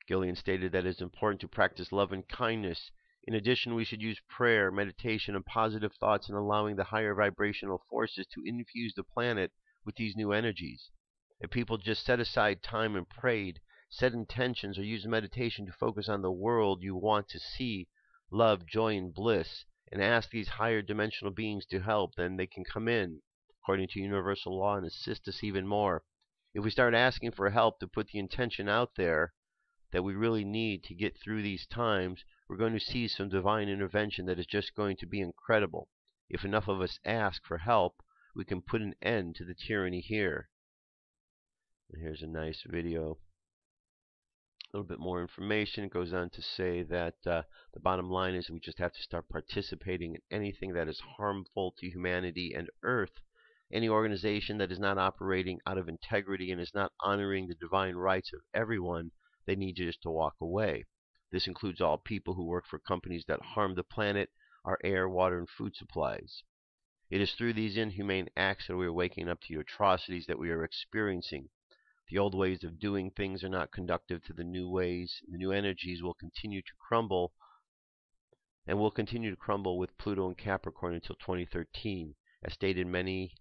Speaker 2: Gillian stated that it is important to practice love and kindness. In addition, we should use prayer, meditation, and positive thoughts in allowing the higher vibrational forces to infuse the planet with these new energies. If people just set aside time and prayed, set intentions, or use meditation to focus on the world you want to see, love, joy, and bliss, and ask these higher dimensional beings to help, then they can come in, according to universal law, and assist us even more. If we start asking for help to put the intention out there that we really need to get through these times, we're going to see some divine intervention that is just going to be incredible. If enough of us ask for help, we can put an end to the tyranny here. And here's a nice video. A little bit more information. It goes on to say that the bottom line is we just have to start participating in anything that is harmful to humanity and Earth. Any organization that is not operating out of integrity and is not honoring the divine rights of everyone, they need just to walk away. This includes all people who work for companies that harm the planet, our air, water, and food supplies. It is through these inhumane acts that we are waking up to the atrocities that we are experiencing. The old ways of doing things are not conducive to the new ways. The new energies will continue to crumble, and will continue to crumble with Pluto and Capricorn until 2013. As stated many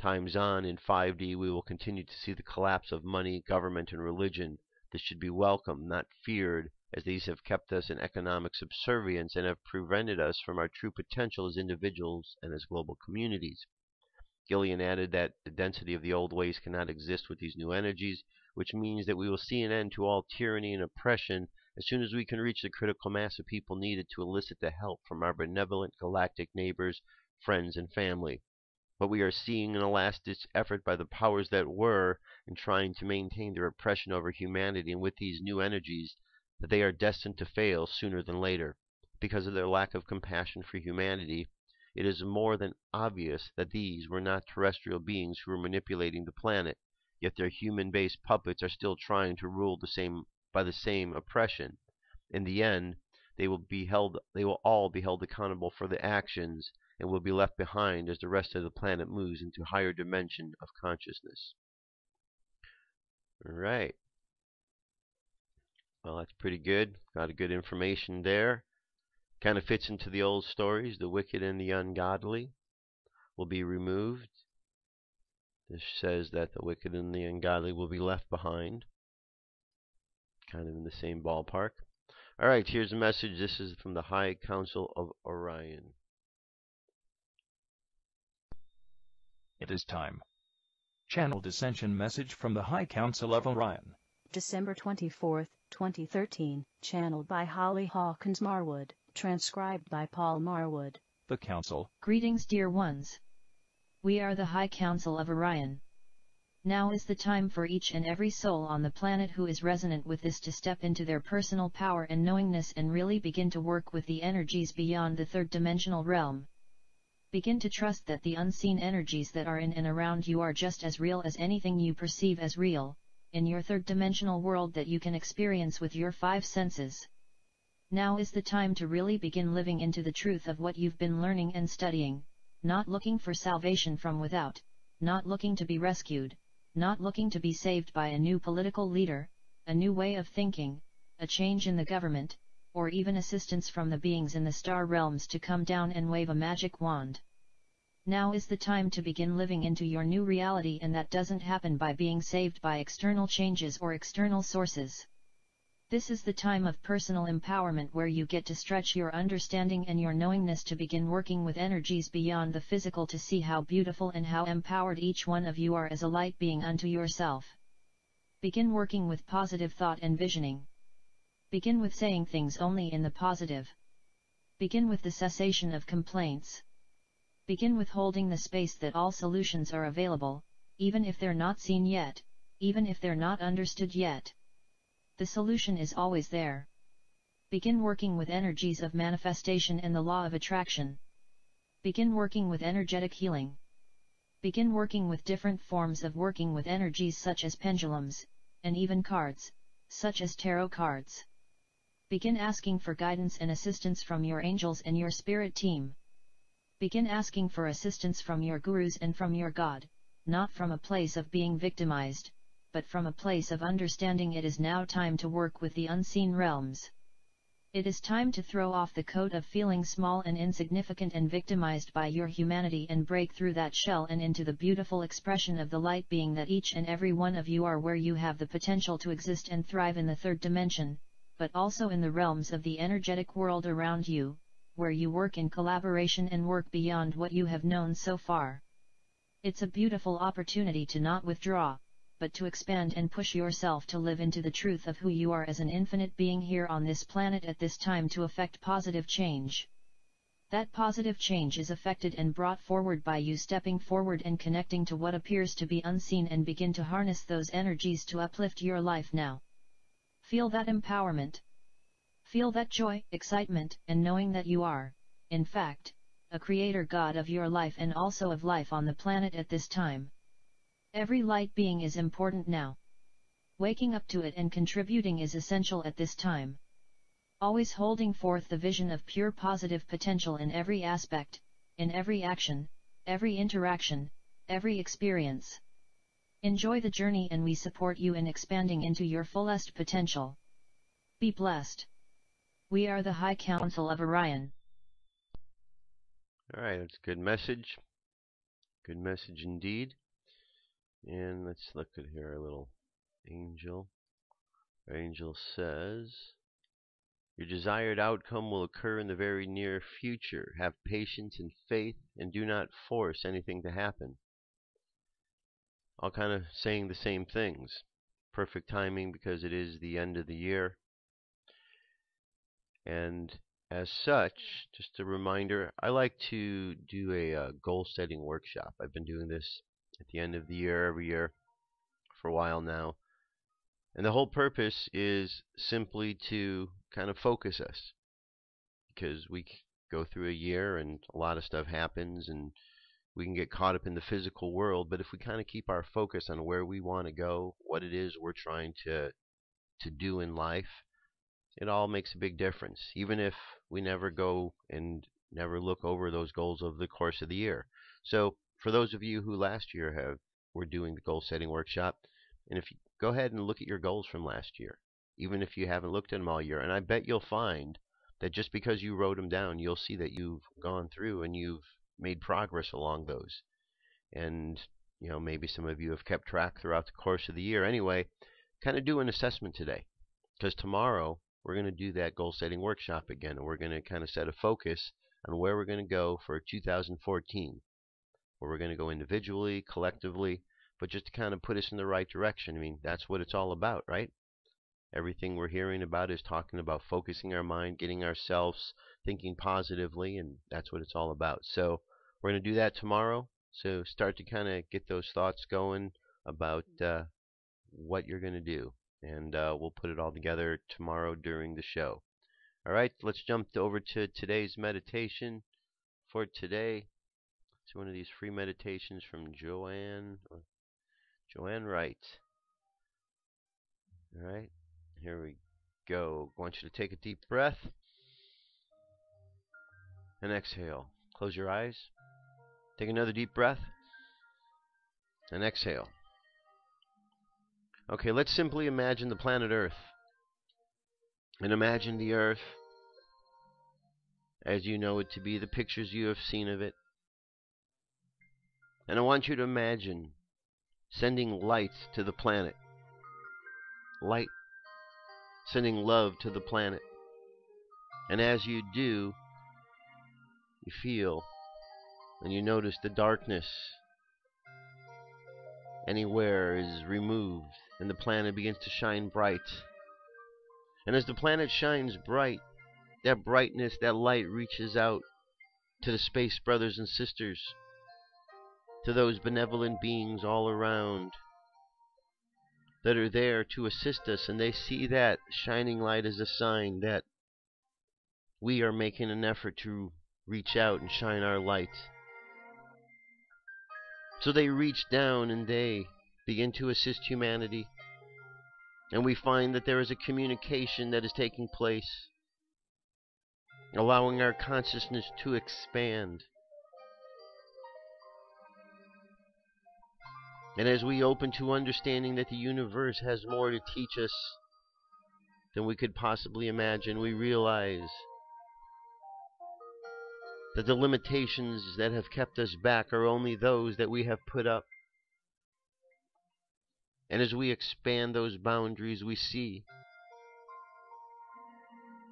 Speaker 2: times on, in 5D we will continue to see the collapse of money, government, and religion. This should be welcomed, not feared, as these have kept us in economic subservience and have prevented us from our true potential as individuals and as global communities. Gillian added that the density of the old ways cannot exist with these new energies, which means that we will see an end to all tyranny and oppression as soon as we can reach the critical mass of people needed to elicit the help from our benevolent galactic neighbors, friends, and family. What we are seeing in a last-ditch effort by the powers that were in trying to maintain their oppression over humanity, and with these new energies, that they are destined to fail sooner than later. Because of their lack of compassion for humanity, it is more than obvious that these were not terrestrial beings who were manipulating the planet, yet their human-based puppets are still trying to rule by the same oppression. In the end, they will all be held accountable for the actions and will be left behind as the rest of the planet moves into higher dimension of consciousness. All right. Well, that's pretty good. Got a good information there. Kind of fits into the old stories. The wicked and the ungodly will be removed. This says that the wicked and the ungodly will be left behind. Kind of in the same ballpark. All right, here's a message. This is from the High Council of Orion.
Speaker 3: It is time. Channel Dissension message from the High Council of Orion.
Speaker 1: December 24, 2013, channeled by Holly Hawkins Marwood, transcribed by Paul Marwood.
Speaker 3: The Council.
Speaker 22: Greetings, dear ones. We are the High Council of Orion. Now is the time for each and every soul on the planet who is resonant with this to step into their personal power and knowingness and really begin to work with the energies beyond the third dimensional realm. Begin to trust that the unseen energies that are in and around you are just as real as anything you perceive as real, in your third dimensional world that you can experience with your five senses. Now is the time to really begin living into the truth of what you've been learning and studying, not looking for salvation from without, not looking to be rescued, not looking to be saved by a new political leader, a new way of thinking, a change in the government, or even assistance from the beings in the star realms to come down and wave a magic wand. Now is the time to begin living into your new reality, and that doesn't happen by being saved by external changes or external sources. This is the time of personal empowerment where you get to stretch your understanding and your knowingness to begin working with energies beyond the physical to see how beautiful and how empowered each one of you are as a light being unto yourself. Begin working with positive thought and visioning. Begin with saying things only in the positive. Begin with the cessation of complaints. Begin with holding the space that all solutions are available, even if they're not seen yet, even if they're not understood yet. The solution is always there. Begin working with energies of manifestation and the law of attraction. Begin working with energetic healing. Begin working with different forms of working with energies such as pendulums, and even cards, such as tarot cards. Begin asking for guidance and assistance from your angels and your spirit team. Begin asking for assistance from your gurus and from your God, not from a place of being victimized, but from a place of understanding it is now time to work with the unseen realms. It is time to throw off the coat of feeling small and insignificant and victimized by your humanity and break through that shell and into the beautiful expression of the light being that each and every one of you are, where you have the potential to exist and thrive in the third dimension, but also in the realms of the energetic world around you, where you work in collaboration and work beyond what you have known so far. It's a beautiful opportunity to not withdraw, but to expand and push yourself to live into the truth of who you are as an infinite being here on this planet at this time to effect positive change. That positive change is effected and brought forward by you stepping forward and connecting to what appears to be unseen and begin to harness those energies to uplift your life now. Feel that empowerment. Feel that joy, excitement, and knowing that you are, in fact, a creator God of your life and also of life on the planet at this time. Every light being is important now. Waking up to it and contributing is essential at this time. Always holding forth the vision of pure positive potential in every aspect, in every action, every interaction, every experience. Enjoy the journey and we support you in expanding into your fullest potential. Be blessed. We are the High Council of Orion.
Speaker 2: Alright, that's a good message. Good message indeed. And let's look at here our little angel. Our angel says, your desired outcome will occur in the very near future. Have patience and faith and do not force anything to happen. All kind of saying the same things. Perfect timing because it is the end of the year. And as such, just a reminder, I like to do a goal setting workshop. I've been doing this at the end of the year, every year, for a while now. And the whole purpose is simply to kind of focus us. Because we go through a year and a lot of stuff happens and we can get caught up in the physical world. But if we kind of keep our focus on where we want to go, what it is we're trying to do in life, it all makes a big difference. Even if we never go and never look over those goals over the course of the year. So for those of you who last year were doing the goal setting workshop, and if you go ahead and look at your goals from last year, even if you haven't looked at them all year, and I bet you'll find that just because you wrote them down, you'll see that you've gone through and you've made progress along those. And maybe some of you have kept track throughout the course of the year. Anyway, kind of do an assessment today, because tomorrow we're going to do that goal setting workshop again, and we're going to kind of set a focus on where we're going to go for 2014. Where we're going to go individually, collectively, but just to kind of put us in the right direction. I mean, that's what it's all about, right? Everything we're hearing about is talking about focusing our mind, getting ourselves thinking positively, and that's what it's all about. So we're going to do that tomorrow. So start to kind of get those thoughts going about what you're going to do. And we'll put it all together tomorrow during the show. All right, let's jump over to today's meditation for today. It's one of these free meditations from Joanne Wright. All right, here we go. I want you to take a deep breath. and exhale. Close your eyes. Take another deep breath and exhale. Okay, let's simply imagine the planet Earth. And imagine the Earth as you know it to be, the pictures you have seen of it. And I want you to imagine sending light to the planet. Light. Sending love to the planet. And as you do, you feel and you notice the darkness anywhere is removed and the planet begins to shine bright. And as the planet shines bright, that brightness, that light reaches out to the space brothers and sisters, to those benevolent beings all around that are there to assist us, and they see that shining light as a sign that we are making an effort to reach out and shine our light. So they reach down and they begin to assist humanity, and we find that there is a communication that is taking place, allowing our consciousness to expand. And as we open to understanding that the universe has more to teach us than we could possibly imagine, we realize that the limitations that have kept us back are only those that we have put up. And as we expand those boundaries, we see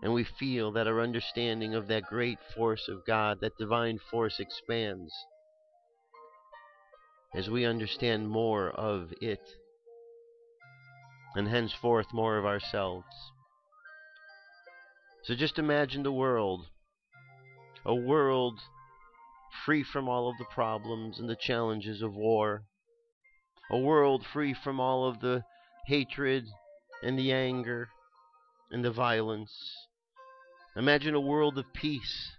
Speaker 2: and we feel that our understanding of that great force of God, that divine force, expands as we understand more of it, and henceforth more of ourselves. So just imagine the world, a world free from all of the problems and the challenges of war, a world free from all of the hatred and the anger and the violence. Imagine a world of peace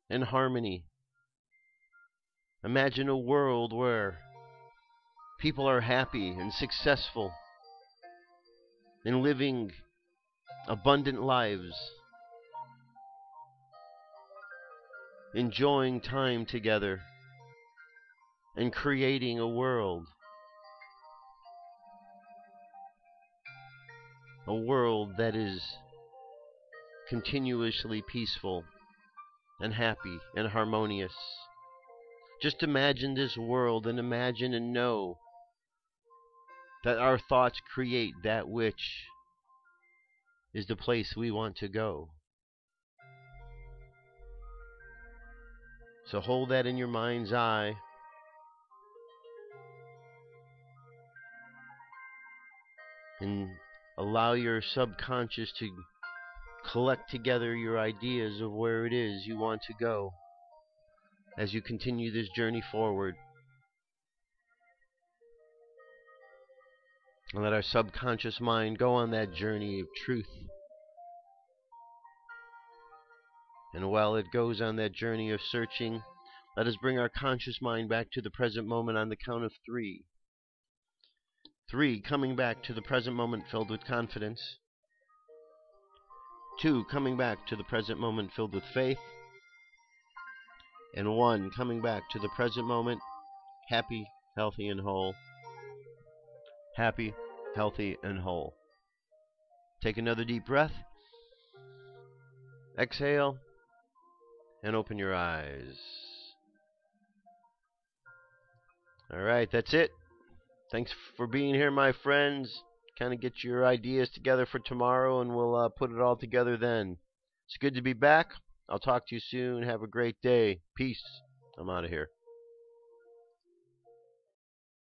Speaker 2: and harmony. Imagine a world where people are happy and successful in living abundant lives, enjoying time together, and creating a world that is continuously peaceful and happy and harmonious. Just imagine this world, and imagine and know that our thoughts create that which is the place we want to go. So hold that in your mind's eye. And allow your subconscious to collect together your ideas of where it is you want to go as you continue this journey forward. And let our subconscious mind go on that journey of truth. And while it goes on that journey of searching, let us bring our conscious mind back to the present moment on the count of 3. 3, coming back to the present moment filled with confidence. 2, coming back to the present moment filled with faith. And 1, coming back to the present moment happy, healthy, and whole. Happy, healthy, and whole. Take another deep breath. Exhale. And open your eyes. Alright, that's it. Thanks for being here, my friends. Kind of get your ideas together for tomorrow, and we'll put it all together then. It's good to be back. I'll talk to you soon. Have a great day. Peace. I'm out of here.